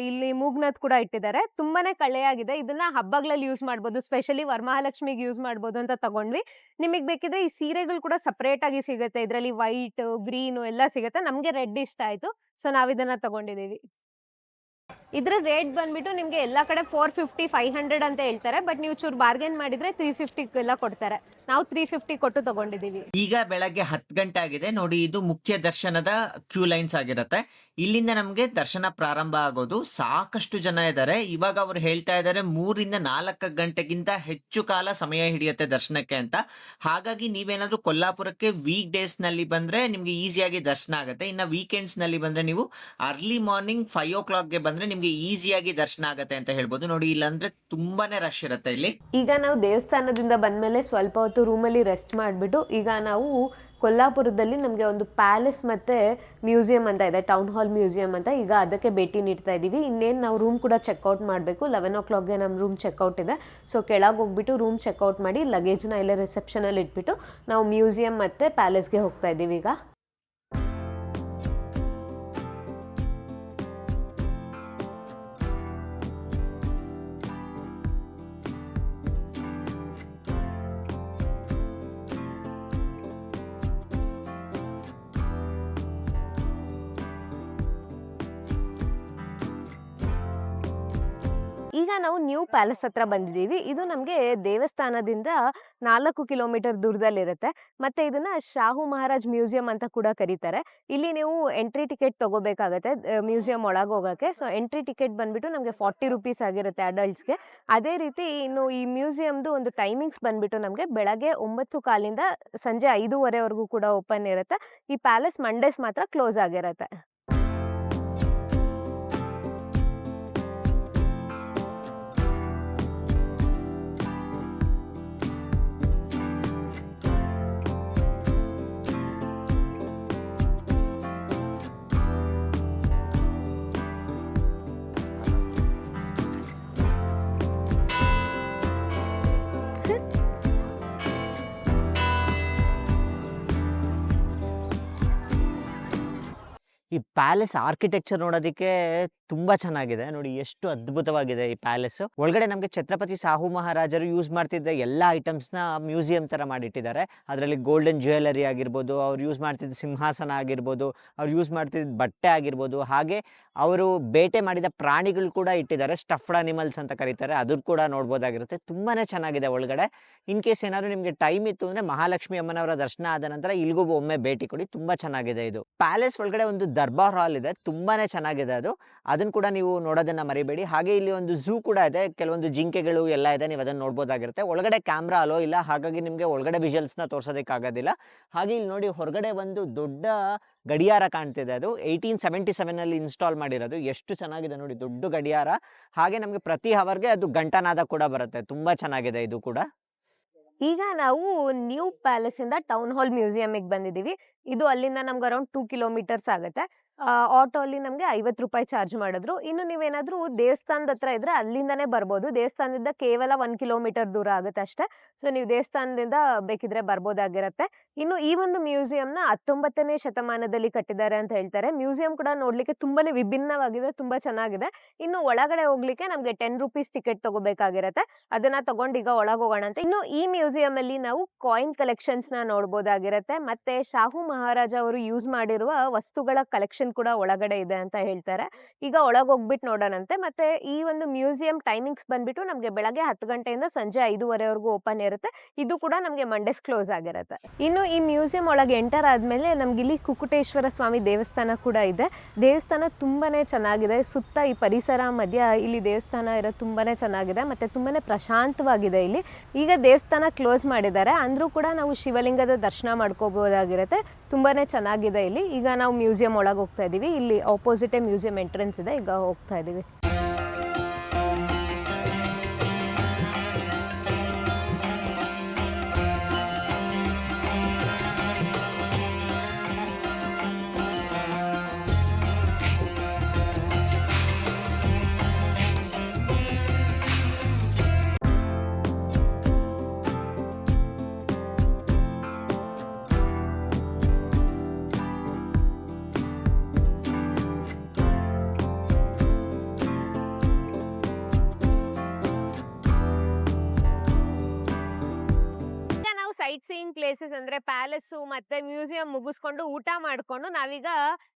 ಇಲ್ಲಿ ಮೂಗ್ನದ್ ಕೂಡ ಇಟ್ಟಿದ್ದಾರೆ. ತುಂಬಾನೇ ಕಳೆಯಾಗಿದೆ. ಇದನ್ನ ಹಬ್ಬಗಳಲ್ಲಿ ಯೂಸ್ ಮಾಡ್ಬೋದು, ಸ್ಪೆಷಲಿ ವರಮಹಾಲಕ್ಷ್ಮಿಗೆ ಯೂಸ್ ಮಾಡ್ಬೋದು ಅಂತ ತಗೊಂಡ್ವಿ. ನಿಮಗ್ ಬೇಕಿದ್ರೆ ಈ ಸೀರೆಗಳು ಕೂಡ ಸಪರೇಟ್ ಆಗಿ ಸಿಗುತ್ತೆ. ಇದ್ರಲ್ಲಿ ವೈಟ್, ಗ್ರೀನ್ ಎಲ್ಲ ಸಿಗುತ್ತೆ. ನಮ್ಗೆ ರೆಡ್ ಇಷ್ಟ ಆಯ್ತು, ಸೊ ನಾವಿದನ್ನ ತಗೊಂಡಿದೀವಿ. ಇದ್ರ ರೇಟ್ ಬಂದ್ಬಿಟ್ಟು ನಿಮ್ಗೆ ಎಲ್ಲಾ ಕಡೆ 450 500 ಅಂತ ಹೇಳ್ತಾರೆ. ಬಟ್ ನೀವು ಚೂರು ಬಾರ್ಗೇನ್ ಮಾಡಿದ್ರೆ 350 ಎಲ್ಲ ಕೊಡ್ತಾರೆ. ನಾವು 350 ಕೊಟ್ಟು ತಗೊಂಡಿದೀವಿ. ಈಗ ಬೆಳಗ್ಗೆ 10 ಗಂಟೆ ಆಗಿದೆ ನೋಡಿ. ಇದು ಮುಖ್ಯ ದರ್ಶನದ ಕ್ಯೂ ಲೈನ್ಸ್ ಆಗಿರುತ್ತೆ. ಇಲ್ಲಿಂದ ನಮಗೆ ದರ್ಶನ ಪ್ರಾರಂಭ ಆಗೋದು. ಸಾಕಷ್ಟು ಜನ ಇದ್ದಾರೆ. ಇವಾಗ ಅವ್ರು ಹೇಳ್ತಾ ಇದ್ದಾರೆ 3 ರಿಂದ 4 ಗಂಟೆಗಿಂತ ಹೆಚ್ಚು ಕಾಲ ಸಮಯ ಹಿಡಿಯುತ್ತೆ ದರ್ಶನಕ್ಕೆ ಅಂತ. ಹಾಗಾಗಿ ನೀವೇನಾದ್ರೂ ಕೊಲ್ಲಾಪುರಕ್ಕೆ ವೀಕ್ ಡೇಸ್ ನಲ್ಲಿ ಬಂದ್ರೆ ನಿಮ್ಗೆ ಈಸಿಯಾಗಿ ದರ್ಶನ ಆಗುತ್ತೆ. ಇನ್ನು ವೀಕೆಂಡ್ಸ್ ನಲ್ಲಿ ಬಂದ್ರೆ ನೀವು ಅರ್ಲಿ ಮಾರ್ನಿಂಗ್ 5 o'clock ಗೆ ಬಂದ್ರೆ ನಿಮ್ಗೆ ಈಸಿಯಾಗಿ ದರ್ಶನ ಆಗುತ್ತೆ ಅಂತ ಹೇಳ್ಬೋದು. ನೋಡಿ, ಇಲ್ಲಾಂದ್ರೆ ತುಂಬಾನೇ ರಶ್ ಇರುತ್ತೆ ಇಲ್ಲಿ. ಈಗ ನಾವು ದೇವಸ್ಥಾನದಿಂದ ಬಂದ್ಮೇಲೆ ಸ್ವಲ್ಪ ಹೊತ್ತು ರೂಮಲ್ಲಿ ರೆಸ್ಟ್ ಮಾಡಿಬಿಟ್ಟು ಈಗ ನಾವು ಕೊಲ್ಲಾಪುರದಲ್ಲಿ ನಮಗೆ ಒಂದು ಪ್ಯಾಲೇಸ್ ಮತ್ತೆ ಮ್ಯೂಸಿಯಂ ಅಂತ ಇದೆ, ಟೌನ್ ಹಾಲ್ ಮ್ಯೂಸಿಯಂ ಅಂತ. ಈಗ ಅದಕ್ಕೆ ಭೇಟಿ ನೀಡ್ತಾ ಇದ್ದೀವಿ. ಇನ್ನೇನು ನಾವು ರೂಮ್ ಕೂಡ ಚೆಕ್ಔಟ್ ಮಾಡಬೇಕು. 11 o'clockಗೆ ನಮ್ಮ ರೂಮ್ ಚೆಕ್ಔಟ್ ಇದೆ. ಸೊ ಕೆಳಗೆ ಹೋಗ್ಬಿಟ್ಟು ರೂಮ್ ಚೆಕ್ಔಟ್ ಮಾಡಿ ಲಗೇಜ್ನ ಇಲ್ಲೇ ರಿಸೆಪ್ಷನಲ್ಲಿ ಇಟ್ಬಿಟ್ಟು ನಾವು ಮ್ಯೂಸಿಯಂ ಮತ್ತು ಪ್ಯಾಲೇಸ್ಗೆ ಹೋಗ್ತಾ ಇದ್ದೀವಿ ಈಗ. ಈಗ ನಾವು ನ್ಯೂ ಪ್ಯಾಲೇಸ್ ಹತ್ರ ಬಂದಿದ್ದೀವಿ. ಇದು ನಮಗೆ ದೇವಸ್ಥಾನದಿಂದ 4 ಕಿಲೋಮೀಟರ್ ದೂರದಲ್ಲಿರುತ್ತೆ. ಮತ್ತೆ ಇದನ್ನ ಶಾಹು ಮಹಾರಾಜ್ ಮ್ಯೂಸಿಯಂ ಅಂತ ಕೂಡ ಕರೀತಾರೆ. ಇಲ್ಲಿ ನೀವು ಎಂಟ್ರಿ ಟಿಕೆಟ್ ತಗೋಬೇಕಾಗತ್ತೆ ಮ್ಯೂಸಿಯಂ ಒಳಗೆ ಹೋಗೋಕ್ಕೆ. ಸೊ ಎಂಟ್ರಿ ಟಿಕೆಟ್ ಬಂದ್ಬಿಟ್ಟು ನಮಗೆ 40 ರೂಪೀಸ್ ಆಗಿರುತ್ತೆ ಅಡಲ್ಟ್ಸ್ಗೆ. ಅದೇ ರೀತಿ ಇನ್ನು ಈ ಮ್ಯೂಸಿಯಮ್ದು ಒಂದು ಟೈಮಿಂಗ್ಸ್ ಬಂದ್ಬಿಟ್ಟು ನಮಗೆ ಬೆಳಗ್ಗೆ 9:15 ಸಂಜೆ 5:30ವರೆಗೂ ಕೂಡ ಓಪನ್ ಇರುತ್ತೆ. ಈ ಪ್ಯಾಲೇಸ್ ಮಂಡೇಸ್ ಮಾತ್ರ ಕ್ಲೋಸ್ ಆಗಿರುತ್ತೆ. ಈ ಪ್ಯಾಲೇಸ್ ಆರ್ಕಿಟೆಕ್ಚರ್ ನೋಡೋದಕ್ಕೆ ತುಂಬಾ ಚೆನ್ನಾಗಿದೆ. ನೋಡಿ ಎಷ್ಟು ಅದ್ಭುತವಾಗಿದೆ ಈ ಪ್ಯಾಲೇಸ್. ಒಳಗಡೆ ನಮಗೆ ಛತ್ರಪತಿ ಸಾಹು ಮಹಾರಾಜರು ಯೂಸ್ ಮಾಡ್ತಿದ್ದ ಎಲ್ಲ ಐಟಮ್ಸ್ನ ಮ್ಯೂಸಿಯಂ ತರ ಮಾಡಿಟ್ಟಿದ್ದಾರೆ. ಅದರಲ್ಲಿ ಗೋಲ್ಡನ್ ಜ್ಯುವೆಲರಿ ಆಗಿರ್ಬೋದು, ಅವ್ರು ಯೂಸ್ ಮಾಡ್ತಿದ್ದ ಸಿಂಹಾಸನ ಆಗಿರ್ಬೋದು, ಅವ್ರು ಯೂಸ್ ಮಾಡ್ತಿದ್ದ ಬಟ್ಟೆ ಆಗಿರ್ಬೋದು, ಹಾಗೆ ಅವರು ಬೇಟೆ ಮಾಡಿದ ಪ್ರಾಣಿಗಳು ಕೂಡ ಇಟ್ಟಿದ್ದಾರೆ. ಸ್ಟಫ್ಡ್ ಅನಿಮಲ್ಸ್ ಅಂತ ಕರೀತಾರೆ, ಅದು ಕೂಡ ನೋಡ್ಬೋದಾಗಿರುತ್ತೆ. ತುಂಬಾನೇ ಚೆನ್ನಾಗಿದೆ ಒಳಗಡೆ. ಇನ್ ಕೇಸ್ ಏನಾದ್ರು ನಿಮಗೆ ಟೈಮ್ ಇತ್ತು ಅಂದ್ರೆ ಮಹಾಲಕ್ಷ್ಮಿ ಅಮ್ಮನವರ ದರ್ಶನ ಆದ ನಂತರ ಇಲ್ಲಿಗೂ ಒಮ್ಮೆ ಭೇಟಿ ಕೊಡಿ. ತುಂಬಾ ಚೆನ್ನಾಗಿದೆ ಇದು. ಪ್ಯಾಲೇಸ್ ಒಳಗಡೆ ಒಂದು ದರ್ಬಾರ್ ಹಾಲ್ ಇದೆ, ತುಂಬಾನೇ ಚೆನ್ನಾಗಿದೆ ಅದು. ಅದನ್ನು ಕೂಡ ನೀವು ನೋಡೋದನ್ನ ಮರಿಬೇಡಿ. ಹಾಗೆ ಇಲ್ಲಿ ಒಂದು ಝೂ ಕೂಡ ಇದೆ, ಕೆಲವೊಂದು ಜಿಂಕೆಗಳು ಎಲ್ಲ ಇದೆ, ನೀವು ಅದನ್ನು ನೋಡ್ಬೋದಾಗಿರುತ್ತೆ. ಒಳಗಡೆ ಕ್ಯಾಮ್ರಾ ಅಲೋ ಇಲ್ಲ, ಹಾಗಾಗಿ ನಿಮಗೆ ಒಳಗಡೆ ವಿಜುವಲ್ಸ್ನ ತೋರ್ಸೋದಕ್ಕಾಗೋದಿಲ್ಲ. ಹಾಗೆ ಇಲ್ಲಿ ನೋಡಿ ಹೊರಗಡೆ ಒಂದು ದೊಡ್ಡ ಗಡಿಯಾರ ಕಾಣ್ತಿದೆ. ಅದು 1877 ಅಲ್ಲಿ ಇನ್ಸ್ಟಾಲ್ ಮಾಡಿರೋದು. ಎಷ್ಟು ಚೆನ್ನಾಗಿದೆ ನೋಡಿ, ದೊಡ್ಡ ಗಡಿಯಾರ. ಹಾಗೆ ನಮಗೆ ಪ್ರತಿ ಅವರ್ಗೆ ಅದು ಗಂಟನಾದ ಕೂಡ ಬರುತ್ತೆ. ತುಂಬಾ ಚೆನ್ನಾಗಿದೆ ಇದು ಕೂಡ. ಈಗ ನಾವು ನ್ಯೂ ಪ್ಯಾಲೇಸ್ ಇಂದ ಟೌನ್ ಹಾಲ್ ಮ್ಯೂಸಿಯಂಗೆ ಬಂದಿದ್ದೀವಿ. ಇದು ಅಲ್ಲಿಂದ ನಮ್ಗೆ ಅರೌಂಡ್ 2 ಕಿಲೋಮೀಟರ್ಸ್ ಆಗುತ್ತೆ. ಆಟೋ ಅಲ್ಲಿ ನಮಗೆ 50 ರೂಪಾಯಿ ಚಾರ್ಜ್ ಮಾಡಿದ್ರು. ಇನ್ನು ನೀವೇನಾದ್ರೂ ದೇವಸ್ಥಾನದ ಹತ್ರ ಇದ್ರೆ ಅಲ್ಲಿಂದಾನೇ ಬರ್ಬೋದು. ದೇವಸ್ಥಾನದಿಂದ ಕೇವಲ 1 ಕಿಲೋಮೀಟರ್ ದೂರ ಆಗುತ್ತೆ ಅಷ್ಟೇ. ಸೊ ನೀವು ದೇವಸ್ಥಾನದಿಂದ ಬೇಕಿದ್ರೆ ಬರ್ಬೋದಾಗಿರುತ್ತೆ. ಇನ್ನು ಈ ಒಂದು ಮ್ಯೂಸಿಯಂನ 19ನೇ ಶತಮಾನದಲ್ಲಿ ಕಟ್ಟಿದ್ದಾರೆ ಅಂತ ಹೇಳ್ತಾರೆ. ಮ್ಯೂಸಿಯಂ ಕೂಡ ನೋಡ್ಲಿಕ್ಕೆ ತುಂಬಾನೇ ವಿಭಿನ್ನವಾಗಿದೆ, ತುಂಬಾ ಚೆನ್ನಾಗಿದೆ. ಇನ್ನು ಒಳಗಡೆ ಹೋಗ್ಲಿಕ್ಕೆ ನಮ್ಗೆ 10 ರೂಪೀಸ್ ಟಿಕೆಟ್ ತಗೋಬೇಕಾಗಿರುತ್ತೆ. ಅದನ್ನ ತಗೊಂಡು ಈಗ ಒಳಗೆ ಹೋಗೋಣ ಅಂತ. ಇನ್ನು ಈ ಮ್ಯೂಸಿಯಂ ಅಲ್ಲಿ ನಾವು ಕಾಯಿನ್ ಕಲೆಕ್ಷನ್ಸ್ ನ ನೋಡ್ಬೋದಾಗಿರುತ್ತೆ. ಮತ್ತೆ ಶಾಹು ಮಹಾರಾಜ ಅವರು ಯೂಸ್ ಮಾಡಿರುವ ವಸ್ತುಗಳ ಕಲೆಕ್ಷನ್ ಎಕ್ಸಿಬಿಷನ್ ಕೂಡ ಒಳಗಡೆ ಇದೆ ಅಂತ ಹೇಳ್ತಾರೆ. ಈಗ ಒಳಗೆ ಹೋಗ್ಬಿಟ್ಟು ನೋಡೋಣಂತೆ. ಮತ್ತೆ ಈ ಒಂದು ಮ್ಯೂಸಿಯಂ ಟೈಮಿಂಗ್ಸ್ ಬಂದ್ಬಿಟ್ಟು ನಮಗೆ ಬೆಳಗ್ಗೆ 10 ಗಂಟೆಯಿಂದ ಸಂಜೆ 5:30ವರೆಗೂ ಓಪನ್ ಇರುತ್ತೆ. ಇದು ಕೂಡ ನಮಗೆ ಮಂಡೇಸ್ ಕ್ಲೋಸ್ ಆಗಿರುತ್ತೆ. ಇನ್ನು ಈ ಮ್ಯೂಸಿಯಂ ಒಳಗೆ ಎಂಟರ್ ಆದ್ಮೇಲೆ ನಮ್ಗೆ ಇಲ್ಲಿ ಕುಕ್ಕುಟೇಶ್ವರ ಸ್ವಾಮಿ ದೇವಸ್ಥಾನ ಕೂಡ ಇದೆ. ದೇವಸ್ಥಾನ ತುಂಬಾನೇ ಚೆನ್ನಾಗಿದೆ. ಸುತ್ತ ಈ ಪರಿಸರ ಮಧ್ಯ ಇಲ್ಲಿ ದೇವಸ್ಥಾನ ಇರೋದು ತುಂಬಾನೇ ಚೆನ್ನಾಗಿದೆ ಮತ್ತೆ ತುಂಬಾನೇ ಪ್ರಶಾಂತವಾಗಿದೆ ಇಲ್ಲಿ. ಈಗ ದೇವಸ್ಥಾನ ಕ್ಲೋಸ್ ಮಾಡಿದ್ದಾರೆ ಅಂದ್ರೂ ಕೂಡ ನಾವು ಶಿವಲಿಂಗದ ದರ್ಶನ ಮಾಡ್ಕೋಬಹುದಾಗಿರುತ್ತೆ. ತುಂಬಾನೇ ಚೆನ್ನಾಗಿದೆ ಇಲ್ಲಿ. ಈಗ ನಾವು ಮ್ಯೂಸಿಯಂ ಒಳಗೆ ಹೋಗ್ತಾ ಇದೀವಿ. ಇಲ್ಲಿ ಆಪೋಸಿಟೇ ಮ್ಯೂಸಿಯಂ ಎಂಟ್ರೆನ್ಸ್ ಇದೆ. ಈಗ ಹೋಗ್ತಾ ಇದೀವಿ. ಸೈಟ್ ಸೀಯಿಂಗ್ ಪ್ಲೇಸಸ್ ಅಂದ್ರೆ ಪ್ಯಾಲೇಸು ಮತ್ತೆ ಮ್ಯೂಸಿಯಂ ಮುಗಿಸ್ಕೊಂಡು ಊಟ ಮಾಡ್ಕೊಂಡು ನಾವೀಗ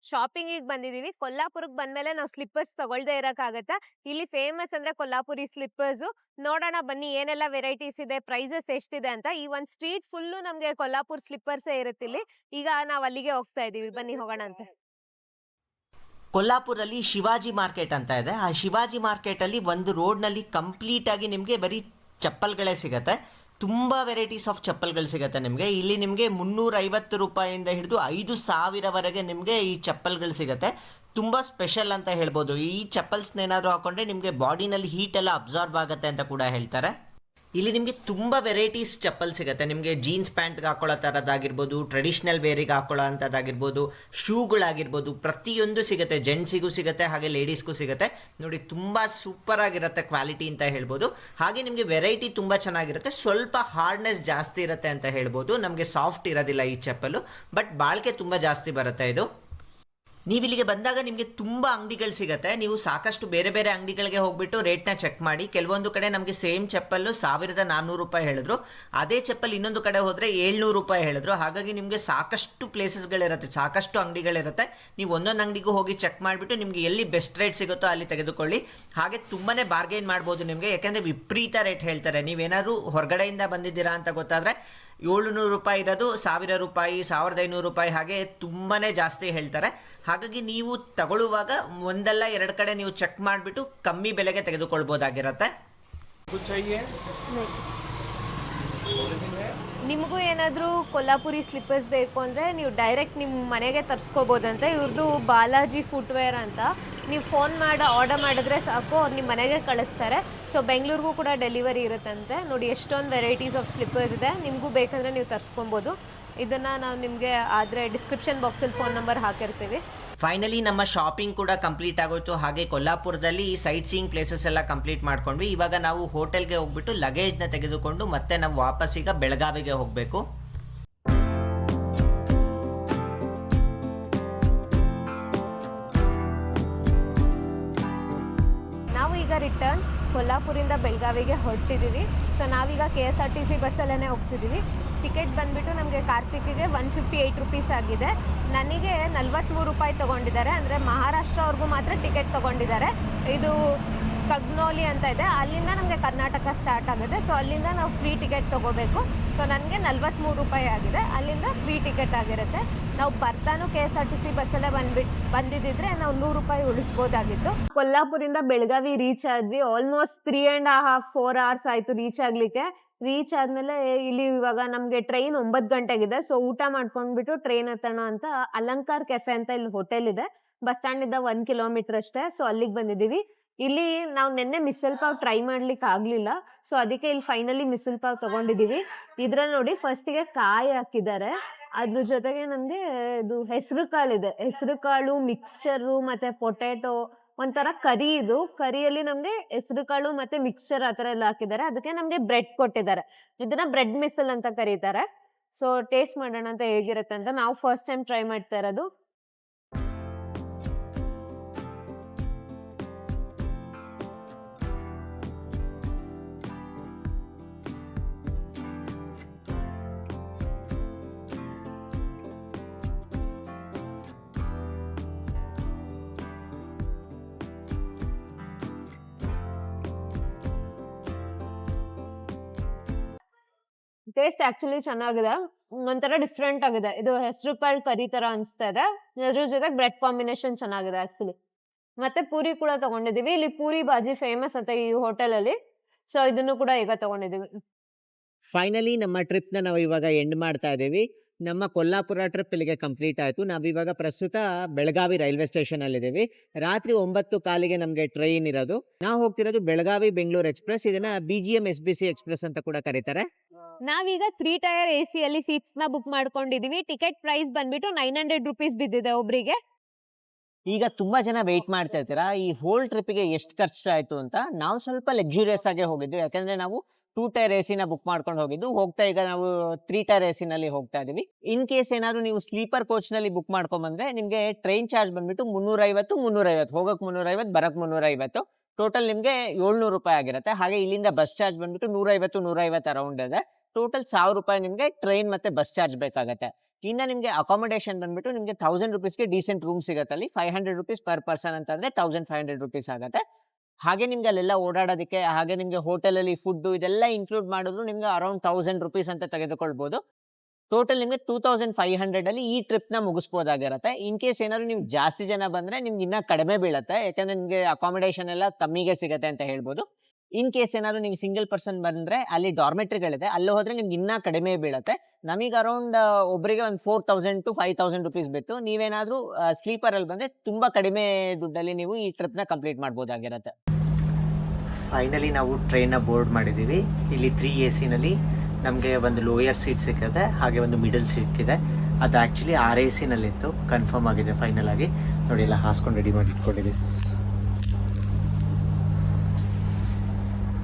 ಶಾಪಿಂಗಿಗೆ ಬಂದಿದೀವಿ. ಕೊಲ್ಲಾಪುರಕ್ಕೆ ಬಂದ್ಮೇಲೆ ನಾವು ಸ್ಲಿಪ್ಪರ್ಸ್ ತಗೊಳ್ದೇ ಇರಕ್ಕಾಗತ್ತಾ? ಇಲ್ಲಿ ಫೇಮಸ್ ಅಂದ್ರೆ ಕೊಲ್ಲಾಪುರಿ ಸ್ಲಿಪ್ಪರ್ಸ್. ನೋಡೋಣ ಬನ್ನಿ ಏನೆಲ್ಲ ವೆರೈಟೀಸ್ ಇದೆ, ಪ್ರೈಸಸ್ ಎಷ್ಟಿದೆ ಅಂತ. ಈ ಒಂದ್ ಸ್ಟ್ರೀಟ್ ಫುಲ್ಲು ನಮ್ಗೆ ಕೊಲ್ಲಾಪುರ್ ಸ್ಲಿಪ್ಪರ್ಸೇ ಇರುತ್ತೆ ಇಲ್ಲಿ. ಈಗ ನಾವ್ ಅಲ್ಲಿಗೆ ಹೋಗ್ತಾ ಇದೀವಿ. ಬನ್ನಿ ಹೋಗೋಣ ಅಂತ. ಕೊಲ್ಲಾಪುರಲ್ಲಿ ಶಿವಾಜಿ ಮಾರ್ಕೆಟ್ ಅಂತ ಇದೆ. ಆ ಶಿವಾಜಿ ಮಾರ್ಕೆಟಲ್ಲಿ ಒಂದು ರೋಡ್ನಲ್ಲಿ ಕಂಪ್ಲೀಟ್ ಆಗಿ ನಿಮಗೆ ಬರೀ ಚಪ್ಪಲ್ಗಳೇ ಸಿಗತ್ತೆ. ತುಂಬ ವೆರೈಟೀಸ್ ಆಫ್ ಚಪ್ಪಲ್ಗಳು ಸಿಗುತ್ತೆ ನಿಮಗೆ. ಇಲ್ಲಿ ನಿಮಗೆ 350 ರೂಪಾಯಿಂದ ಹಿಡಿದು 5,000ವರೆಗೆ ನಿಮಗೆ ಈ ಚಪ್ಪಲ್ಗಳು ಸಿಗುತ್ತೆ. ತುಂಬ ಸ್ಪೆಷಲ್ ಅಂತ ಹೇಳ್ಬೋದು. ಈ ಚಪ್ಪಲ್ಸ್ನ ಏನಾದರೂ ಹಾಕೊಂಡ್ರೆ ನಿಮಗೆ ಬಾಡಿನಲ್ಲಿ ಹೀಟ್ ಎಲ್ಲ ಅಬ್ಸಾರ್ಬ್ ಆಗುತ್ತೆ ಅಂತ ಕೂಡ ಹೇಳ್ತಾರೆ. ಇಲ್ಲಿ ನಿಮಗೆ ತುಂಬ ವೆರೈಟೀಸ್ ಚಪ್ಪಲ್ ಸಿಗುತ್ತೆ. ನಿಮಗೆ ಜೀನ್ಸ್ ಪ್ಯಾಂಟ್ಗೆ ಹಾಕೊಳ್ಳೋ ಥರದ್ದಾಗಿರ್ಬೋದು, ಟ್ರೆಡಿಷ್ನಲ್ ವೇರಿಗೆ ಹಾಕೊಳ್ಳೋ ಅಂಥದ್ದಾಗಿರ್ಬೋದು, ಶೂಗಳಾಗಿರ್ಬೋದು, ಪ್ರತಿಯೊಂದು ಸಿಗುತ್ತೆ. ಜೆಂಟ್ಸಿಗೂ ಸಿಗುತ್ತೆ ಹಾಗೆ ಲೇಡೀಸ್ಗೂ ಸಿಗುತ್ತೆ. ನೋಡಿ ತುಂಬ ಸೂಪರ್ ಆಗಿರುತ್ತೆ ಕ್ವಾಲಿಟಿ ಅಂತ ಹೇಳ್ಬೋದು. ಹಾಗೆ ನಿಮಗೆ ವೆರೈಟಿ ತುಂಬ ಚೆನ್ನಾಗಿರುತ್ತೆ. ಸ್ವಲ್ಪ ಹಾರ್ಡ್ನೆಸ್ ಜಾಸ್ತಿ ಇರುತ್ತೆ ಅಂತ ಹೇಳ್ಬೋದು. ನಮಗೆ ಸಾಫ್ಟ್ ಇರೋದಿಲ್ಲ ಈ ಚಪ್ಪಲು, ಬಟ್ ಬಾಳಿಕೆ ತುಂಬ ಜಾಸ್ತಿ ಬರುತ್ತೆ ಇದು. ನೀವು ಇಲ್ಲಿಗೆ ಬಂದಾಗ ನಿಮಗೆ ತುಂಬ ಅಂಗಡಿಗಳು ಸಿಗುತ್ತೆ. ನೀವು ಸಾಕಷ್ಟು ಬೇರೆ ಬೇರೆ ಅಂಗಡಿಗಳಿಗೆ ಹೋಗ್ಬಿಟ್ಟು ರೇಟ್ನ ಚೆಕ್ ಮಾಡಿ. ಕೆಲವೊಂದು ಕಡೆ ನಮಗೆ ಸೇಮ್ ಚಪ್ಪಲ್ಲು 1,400 ರೂಪಾಯಿ ಹೇಳಿದ್ರು. ಅದೇ ಚಪ್ಪಲ್ ಇನ್ನೊಂದು ಕಡೆ ಹೋದರೆ 700 ರೂಪಾಯಿ ಹೇಳಿದ್ರು. ಹಾಗಾಗಿ ನಿಮಗೆ ಸಾಕಷ್ಟು ಪ್ಲೇಸಸ್ಗಳಿರುತ್ತೆ, ಸಾಕಷ್ಟು ಅಂಗಡಿಗಳಿರುತ್ತೆ. ನೀವು ಒಂದೊಂದು ಅಂಗಡಿಗೂ ಹೋಗಿ ಚೆಕ್ ಮಾಡಿಬಿಟ್ಟು ನಿಮಗೆ ಎಲ್ಲಿ ಬೆಸ್ಟ್ ರೇಟ್ ಸಿಗುತ್ತೋ ಅಲ್ಲಿ ತೆಗೆದುಕೊಳ್ಳಿ. ಹಾಗೆ ತುಂಬಾ ಬಾರ್ಗೇನ್ ಮಾಡ್ಬೋದು ನಿಮಗೆ, ಯಾಕೆಂದರೆ ವಿಪರೀತ ರೇಟ್ ಹೇಳ್ತಾರೆ. ನೀವೇನಾದರೂ ಹೊರಗಡೆಯಿಂದ ಬಂದಿದ್ದೀರಾ ಅಂತ ಗೊತ್ತಾದರೆ 700 ರೂಪಾಯಿ ಇರೋದು 1,000 ರೂಪಾಯಿ, 1,500 ರೂಪಾಯಿ, ಹಾಗೆ ತುಂಬಾ ಜಾಸ್ತಿ ಹೇಳ್ತಾರೆ. ಹಾಗಾಗಿ ನೀವು ತಗೊಳ್ಳುವಾಗ ಒಂದಲ್ಲ ಎರಡು ಕಡೆ ನೀವು ಚೆಕ್ ಮಾಡಿಬಿಟ್ಟು ಕಮ್ಮಿ ಬೆಲೆಗೆ ತೆಗೆದುಕೊಳ್ಬೋದಾಗಿರುತ್ತೆ. ನಿಮಗೂ ಏನಾದರೂ ಕೊಲ್ಲಾಪುರಿ ಸ್ಲಿಪ್ಪರ್ಸ್ ಬೇಕು ಅಂದರೆ ನೀವು ಡೈರೆಕ್ಟ್ ನಿಮ್ಮ ಮನೆಗೆ ತರಿಸ್ಕೋಬೋದಂತೆ. ಇವ್ರದ್ದು ಬಾಲಾಜಿ ಫುಟ್ವೇರ್ ಅಂತ. ನೀವು ಫೋನ್ ಮಾಡಿ ಆರ್ಡರ್ ಮಾಡಿದ್ರೆ ಸಾಕು, ಅವ್ರು ನಿಮ್ಮ ಮನೆಗೆ ಕಳಿಸ್ತಾರೆ. ಸೊ ಬೆಂಗಳೂರಿಗೂ ಕೂಡ ಡೆಲಿವರಿ ಇರುತ್ತಂತೆ. ನೋಡಿ ಎಷ್ಟೊಂದು ವೆರೈಟೀಸ್ ಆಫ್ ಸ್ಲಿಪ್ಪರ್ಸ್ ಇದೆ. ನಿಮಗೂ ಬೇಕಂದರೆ ನೀವು ತರಿಸ್ಕೊಬೋದು. ಇದನ್ನು ನಾವು ನಿಮಗೆ ಆದರೆ ಡಿಸ್ಕ್ರಿಪ್ಷನ್ ಬಾಕ್ಸಲ್ಲಿ ಫೋನ್ ನಂಬರ್ ಹಾಕಿರ್ತೀವಿ. ಫೈನಲಿ ನಮ್ಮ ಶಾಪಿಂಗ್ ಕೂಡ ಕಂಪ್ಲೀಟ್ ಆಗೋಯ್ತು. ಹಾಗೆ ಕೊಲ್ಲಾಪುರದಲ್ಲಿ ಸೈಟ್ ಸೀಯಿಂಗ್ ಪ್ಲೇಸಸ್ ಎಲ್ಲ ಕಂಪ್ಲೀಟ್ ಮಾಡ್ಕೊಂಡ್ವಿ. ಇವಾಗ ನಾವು ಹೋಟೆಲ್ಗೆ ಹೋಗ್ಬಿಟ್ಟು ಲಗೇಜ್ನ ತೆಗೆದುಕೊಂಡು ಮತ್ತೆ ನಾವು ವಾಪಸ್ ಈಗ ಬೆಳಗಾವಿಗೆ ಹೋಗಬೇಕು. ನಾವು ಈಗ ರಿಟರ್ನ್ ಕೊಲ್ಲಾಪುರಿಂದ ಬೆಳಗಾವಿಗೆ ಹೊರಟಿದ್ದೀವಿ. ಸೊ ನಾವೀಗ KSRTC ಬಸ್ಸಲ್ಲೇ ಹೋಗ್ತಿದ್ದೀವಿ. ಟಿಕೆಟ್ ಬಂದುಬಿಟ್ಟು ನಮಗೆ ಕಾರ್ತಿಕ್ಗೆ 158 ರುಪೀಸ್ ಆಗಿದೆ. ನನಗೆ 43 ರೂಪಾಯಿ ತೊಗೊಂಡಿದ್ದಾರೆ. ಅಂದರೆ ಮಹಾರಾಷ್ಟ್ರವ್ರಿಗೂ ಮಾತ್ರ ಟಿಕೆಟ್ ತೊಗೊಂಡಿದ್ದಾರೆ. ಇದು ಕಗ್ನೋಲಿ ಅಂತ ಇದೆ, ಅಲ್ಲಿಂದ ನಮಗೆ ಕರ್ನಾಟಕ ಸ್ಟಾರ್ಟ್ ಆಗುತ್ತೆ. ಸೊ ಅಲ್ಲಿಂದ ನಾವು ಫ್ರೀ ಟಿಕೆಟ್ ತೊಗೋಬೇಕು. ಸೊ ನನಗೆ 43 ರೂಪಾಯಿ ಆಗಿದೆ, ಅಲ್ಲಿಂದ ಫ್ರೀ ಟಿಕೆಟ್ ಆಗಿರುತ್ತೆ. ನಾವು ಬರ್ತಾನು KSRTC ಬಸ್ಸಲ್ಲೇ ಬಂದಿದ್ದಿದ್ರೆ ನಾವು 100 ರೂಪಾಯಿ ಉಳಿಸ್ಬೋದಾಗಿತ್ತು. ಕೊಲ್ಲಾಪುರಿಂದ ಬೆಳಗಾವಿ ರೀಚ್ ಆದ್ವಿ. ಆಲ್ಮೋಸ್ಟ್ 3.5-4 ಅವರ್ಸ್ ಆಯಿತು ರೀಚ್ ಆಗಲಿಕ್ಕೆ. ರೀಚ್ ಆದಮೇಲೆ ಇಲ್ಲಿ ಇವಾಗ ನಮಗೆ ಟ್ರೈನ್ 9 ಗಂಟೆಗಿದೆ. ಸೊ ಊಟ ಮಾಡ್ಕೊಂಡ್ಬಿಟ್ಟು ಟ್ರೈನ್ ಹತ್ತೋಣ ಅಂತ ಅಲಂಕಾರ್ ಕೆಫೆ ಅಂತ ಇಲ್ಲಿ ಹೋಟೆಲ್ ಇದೆ. ಬಸ್ ಸ್ಟ್ಯಾಂಡಿಂದ 1 ಕಿಲೋಮೀಟರ್ ಅಷ್ಟೇ. ಸೊ ಅಲ್ಲಿಗೆ ಬಂದಿದ್ದೀವಿ. ಇಲ್ಲಿ ನಾವು ನಿನ್ನೆ ಮಿಸಲ್ ಪಾವ್ ಟ್ರೈ ಮಾಡ್ಲಿಕ್ಕೆ ಆಗಲಿಲ್ಲ. ಸೊ ಅದಕ್ಕೆ ಇಲ್ಲಿ ಫೈನಲಿ ಮಿಸಲ್ ಪಾವ್ ತೊಗೊಂಡಿದ್ದೀವಿ. ಇದ್ರಲ್ಲಿ ನೋಡಿ ಫಸ್ಟಿಗೆ ಕಾಯಿ ಹಾಕಿದ್ದಾರೆ, ಅದ್ರ ಜೊತೆಗೆ ನಮಗೆ ಇದು ಹೆಸರು ಕಾಳಿದೆ. ಹೆಸರು ಕಾಳು ಮಿಕ್ಸ್ಚರು ಮತ್ತು ಪೊಟ್ಯಾಟೊ, ಒಂಥರ ಕರಿ. ಇದು ಕರಿಯಲ್ಲಿ ನಮಗೆ ಹೆಸರು ಕಾಳು ಮತ್ತೆ ಮಿಕ್ಸ್ಚರ್ ಆ ಥರ ಎಲ್ಲ ಹಾಕಿದ್ದಾರೆ. ಅದಕ್ಕೆ ನಮಗೆ ಬ್ರೆಡ್ ಕೊಟ್ಟಿದ್ದಾರೆ. ಇದನ್ನ ಬ್ರೆಡ್ ಮಿಸಲ್ ಅಂತ ಕರೀತಾರೆ. ಸೊ ಟೇಸ್ಟ್ ಮಾಡೋಣ ಅಂತ ಹೇಗಿರುತ್ತೆ ಅಂತ. ನಾವು ಫಸ್ಟ್ ಟೈಮ್ ಟ್ರೈ ಮಾಡ್ತಾ ಇರೋದು. ಟೇಸ್ಟ್ ಆಕ್ಚುಲಿ ಚೆನ್ನಾಗಿದೆ. ಒಂಥರ ಡಿಫ್ರೆಂಟ್ ಆಗಿದೆ. ಇದು ಹೆಸರು ಕಾಳು ಕರಿ ತರ ಅನ್ಸ್ತಾ ಇದೆ. ಅದ್ರ ಜೊತೆಗೆ ಬ್ರೆಡ್ ಕಾಂಬಿನೇಷನ್ ಚೆನ್ನಾಗಿದೆ ಆಕ್ಚುಲಿ. ಮತ್ತೆ ಪೂರಿ ಕೂಡ ತಗೊಂಡಿದೀವಿ. ಇಲ್ಲಿ ಪೂರಿ ಬಾಜಿ ಫೇಮಸ್ ಅಂತೆ ಈ ಹೋಟೆಲ್ ಅಲ್ಲಿ. ಸೊ ಇದನ್ನು ಕೂಡ ಈಗ ತಗೊಂಡಿದೀವಿ. ಫೈನಲಿ ನಮ್ಮ ಟ್ರಿಪ್‌ನ ನಾವು ಇವಾಗ ಎಂಡ್ ಮಾಡ್ತಾ ಇದ್ದೀವಿ. ನಮ್ಮ ಕೊಲ್ಲಾಪುರ ಟ್ರಿಪ್ ಇಲ್ಲಿಗೆ ಕಂಪ್ಲೀಟ್ ಆಯ್ತು. ನಾವಿವಾಗ ಪ್ರಸ್ತುತ ಬೆಳಗಾವಿ ರೈಲ್ವೆ ಸ್ಟೇಷನಲ್ಲಿದ್ದೀವಿ. ರಾತ್ರಿ 9:15ಗೆ ನಮಗೆ ಟ್ರೈನ್ ಇರೋದು. ನಾವು ಹೋಗ್ತಿರೋದು ಬೆಳಗಾವಿ ಬೆಂಗಳೂರು ಎಕ್ಸ್‌ಪ್ರೆಸ್. ಇದನ್ನ BGM-SBC ಎಕ್ಸ್‌ಪ್ರೆಸ್ ಅಂತ ಕೂಡ ಕರೀತಾರೆ. ನಾವೀಗ 3 ಟೈರ್ ಎಸಿ ಅಲ್ಲಿ ಸೀಟ್ಸ್ ನ ಬುಕ್ ಮಾಡ್ಕೊಂಡಿದೀವಿ. ಟಿಕೆಟ್ ಪ್ರೈಸ್ ಬಂದ್ಬಿಟ್ಟು ₹900 ಬಿದ್ದಿದೆ ಒಬ್ರಿಗೆ. ಈಗ ತುಂಬಾ ಜನ ವೆಯ್ಟ್ ಮಾಡ್ತಾ ಇರ್ತೀರಾ, ಈ ಹೋಲ್ ಟ್ರಿಪ್‌ಗೆ ಎಷ್ಟು ಖರ್ಚಾಯ್ತು ಅಂತ. ನಾವು ಸ್ವಲ್ಪ ಲಕ್ಸುರಿಯಸ್ ಆಗೇ ಹೋಗಿದ್ದು. ಯಾಕಂದ್ರೆ ನಾವು 2 ಟೈರ್ ಎಸಿನ ಬುಕ್ ಮಾಡ್ಕೊಂಡು ಹೋಗಿದ್ದು. ಹೋಗ್ತಾ ಈಗ ನಾವು 3 ಟೈರ್ ಎಸಿನಲ್ಲಿ ಹೋಗ್ತಾ ಇದೀವಿ. ಇನ್ ಕೇಸ್ ಏನಾದ್ರು ನೀವು ಸ್ಲೀಪರ್ ಕೋಚ್‌ನಲ್ಲಿ ಬುಕ್ ಮಾಡ್ಕೊಂಡ್ಬಂದ್ರೆ ನಿಮ್ಗೆ ಟ್ರೈನ್ ಚಾರ್ಜ್ ಬಂದ್ಬಿಟ್ಟು 350 ಹೋಗಕ್ 350 ಬರಕ್ 350 ಟೋಟಲ್ ನಿಮ್ಗೆ ₹700 ಆಗಿರುತ್ತೆ. ಹಾಗೆ ಇಲ್ಲಿಂದ ಬಸ್ ಚಾರ್ಜ್ ಬಂದ್ಬಿಟ್ಟು 150 ಅರೌಂಡ್ ಇದೆ. ಟೋಟಲ್ ₹1000 ನಿಮ್ಗೆ ಟ್ರೈನ್ ಮತ್ತೆ ಬಸ್ ಚಾರ್ಜ್ ಬೇಕಾಗತ್ತೆ. ಇನ್ನ ನಿಮ್ಗೆ ಅಕಾಮಡೇಷನ್ ಬಂದ್ಬಿಟ್ಟು ನಿಮ್ಗೆ ₹1000ಗೆ ಡೀಸೆಂಟ್ ರೂಮ್ ಸಿಗತ್ತೆ ಅಲ್ಲಿ. ₹500 ಪರ್ ಪರ್ಸನ್ ಅಂತಂದ್ರೆ ₹1500 ಆಗತ್ತೆ. ಹಾಗೆ ನಿಮ್ಗೆ ಅಲ್ಲೆಲ್ಲ ಓಡಾಡೋದಕ್ಕೆ, ಹಾಗೆ ನಿಮ್ಗೆ ಹೋಟೆಲಲ್ಲಿ ಫುಡ್ಡು ಇದೆಲ್ಲ ಇನ್ಕ್ಲೂಡ್ ಮಾಡಿದ್ರು ನಿಮ್ಗೆ ಅರೌಂಡ್ ₹1000 ಅಂತ ತೆಗೆದುಕೊಳ್ಬೋದು. ಟೋಟಲ್ ನಿಮ್ಗೆ 2500 ಅಲ್ಲಿ ಈ ಟ್ರಿಪ್‌ನ ಮುಗಿಸ್ಬೋದಾಗಿರತ್ತೆ. ಇನ್ ಕೇಸ್ ಏನಾದ್ರು ನೀವು ಜಾಸ್ತಿ ಜನ ಬಂದ್ರೆ ನಿಮ್ಗೆ ಇನ್ನ ಕಡಿಮೆ ಬೀಳತ್ತೆ. ಯಾಕಂದ್ರೆ ನಿಮ್ಗೆ ಅಕಾಮಡೇಷನ್ ಎಲ್ಲ ಕಮ್ಮಿಗೆ ಸಿಗತ್ತೆ ಅಂತ ಹೇಳ್ಬೋದು. ಇನ್ ಕೇಸ್ ಏನಾದ್ರು ನೀವು ಸಿಂಗಲ್ ಪರ್ಸನ್ ಬಂದ್ರೆ ಅಲ್ಲಿ ಡಾರ್ಮೆಟ್ರಿಗಳಿದೆ. ಅಲ್ಲಿ ಹೋದ್ರೆ ನಿಮ್ಗೆ ಇನ್ನ ಕಡಿಮೆ ಬೀಳತ್ತೆ. ನಮಗ್ ಅರೌಂಡ್ ಒಬ್ಬರಿಗೆ ಒಂದು ₹4000 ಬಿತ್ತು. ನೀವೇನಾದ್ರೂ ಸ್ಲೀಪರ್ ಅಲ್ಲಿ ಬಂದ್ರೆ ತುಂಬಾ ಕಡಿಮೆ ದುಡ್ಡಲ್ಲಿ ನೀವು ಈ ಟ್ರಿಪ್‌ನ ಕಂಪ್ಲೀಟ್ ಮಾಡ್ಬೋದಾಗಿರತ್ತೆ. ಫೈನಲಿ ನಾವು ಟ್ರೈನ್ನ ಬೋರ್ಡ್ ಮಾಡಿದ್ದೀವಿ. ಇಲ್ಲಿ 3 ಎಸಿನಲ್ಲಿ ನಮಗೆ ಒಂದು ಲೋಯರ್ ಸೀಟ್ ಸಿಕ್ಕಿದೆ, ಹಾಗೆ ಒಂದು ಮಿಡಲ್ ಸಿಕ್ಕಿದೆ. ಅದು ಆ್ಯಕ್ಚುಲಿ 6 ಎಸಿನಲ್ಲಿತ್ತು. ಕನ್ಫರ್ಮ್ ಆಗಿದೆ ಫೈನಲ್ ಆಗಿ. ನೋಡಿ ಎಲ್ಲ ಹಾಸ್ಕೊಂಡು ರೆಡಿ ಮಾಡಿ ಇಟ್ಕೊಂಡಿದ್ದೀವಿ.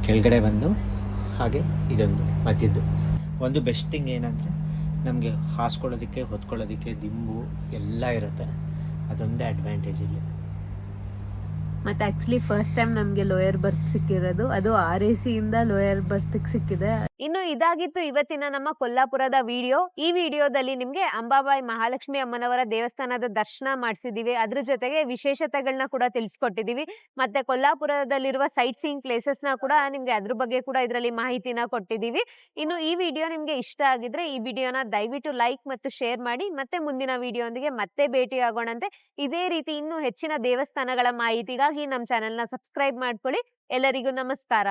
ಕೆಳಗಡೆ ಬಂದು ಹಾಗೆ ಇದೊಂದು ಮಧ್ಯದ್ದು. ಒಂದು ಬೆಸ್ಟ್ ಥಿಂಗ್ ಏನಂದರೆ ನಮಗೆ ಹಾಸ್ಕೊಳ್ಳೋದಕ್ಕೆ, ಹೊತ್ಕೊಳ್ಳೋದಕ್ಕೆ ದಿಂಬು ಎಲ್ಲ ಇರುತ್ತೆ. ಅದೊಂದೇ ಅಡ್ವಾಂಟೇಜ್ ಇಲ್ಲಿ. ಮತ್ತೆ ಆಕ್ಚುಲಿ ಫಸ್ಟ್ ಟೈಮ್ ನಮ್ಗೆ ಲೋಯರ್ ಬರ್ತ್ ಸಿಕ್ಕಿರೋದು. ಅದು RAC ಇಂದ ಲೋಯರ್ ಬರ್ತ್ ಸಿಕ್ಕಿದೆ. ಇನ್ನು ಇದಾಗಿತ್ತು ಇವತ್ತಿನ ನಮ್ಮ ಕೊಲ್ಲಾಪುರದ ವಿಡಿಯೋ. ಈ ವಿಡಿಯೋದಲ್ಲಿ ನಿಮ್ಗೆ ಅಂಬಾಬಾಯಿ ಮಹಾಲಕ್ಷ್ಮಿ ಅಮ್ಮನವರ ದೇವಸ್ಥಾನದ ದರ್ಶನ ಮಾಡಿಸಿದೀವಿ. ಅದ್ರ ಜೊತೆಗೆ ವಿಶೇಷತೆಗಳನ್ನ ಕೂಡ ತಿಳಿಸ್ಕೊಟ್ಟಿದೀವಿ. ಮತ್ತೆ ಕೊಲ್ಲಾಪುರದಲ್ಲಿರುವ ಸೈಟ್ ಸೀಯಿಂಗ್ ಪ್ಲೇಸಸ್ ನ ಕೂಡ ನಿಮ್ಗೆ ಅದ್ರ ಬಗ್ಗೆ ಕೂಡ ಇದರಲ್ಲಿ ಮಾಹಿತಿನ ಕೊಟ್ಟಿದೀವಿ. ಇನ್ನು ಈ ವಿಡಿಯೋ ನಿಮ್ಗೆ ಇಷ್ಟ ಆಗಿದ್ರೆ ಈ ವಿಡಿಯೋನ ದಯವಿಟ್ಟು ಲೈಕ್ ಮತ್ತು ಶೇರ್ ಮಾಡಿ. ಮತ್ತೆ ಮುಂದಿನ ವಿಡಿಯೋದೊಂದಿಗೆ ಮತ್ತೆ ಭೇಟಿಯಾಗೋಣಂತೆ. ಇದೇ ರೀತಿ ಇನ್ನೂ ಹೆಚ್ಚಿನ ದೇವಸ್ಥಾನಗಳ ಮಾಹಿತಿಗಾಗಿ ನಮ್ಮ ಚಾನೆಲ್ನ ಸಬ್ಸ್ಕ್ರೈಬ್ ಮಾಡ್ಕೊಳ್ಳಿ. ಎಲ್ಲರಿಗೂ ನಮಸ್ಕಾರ.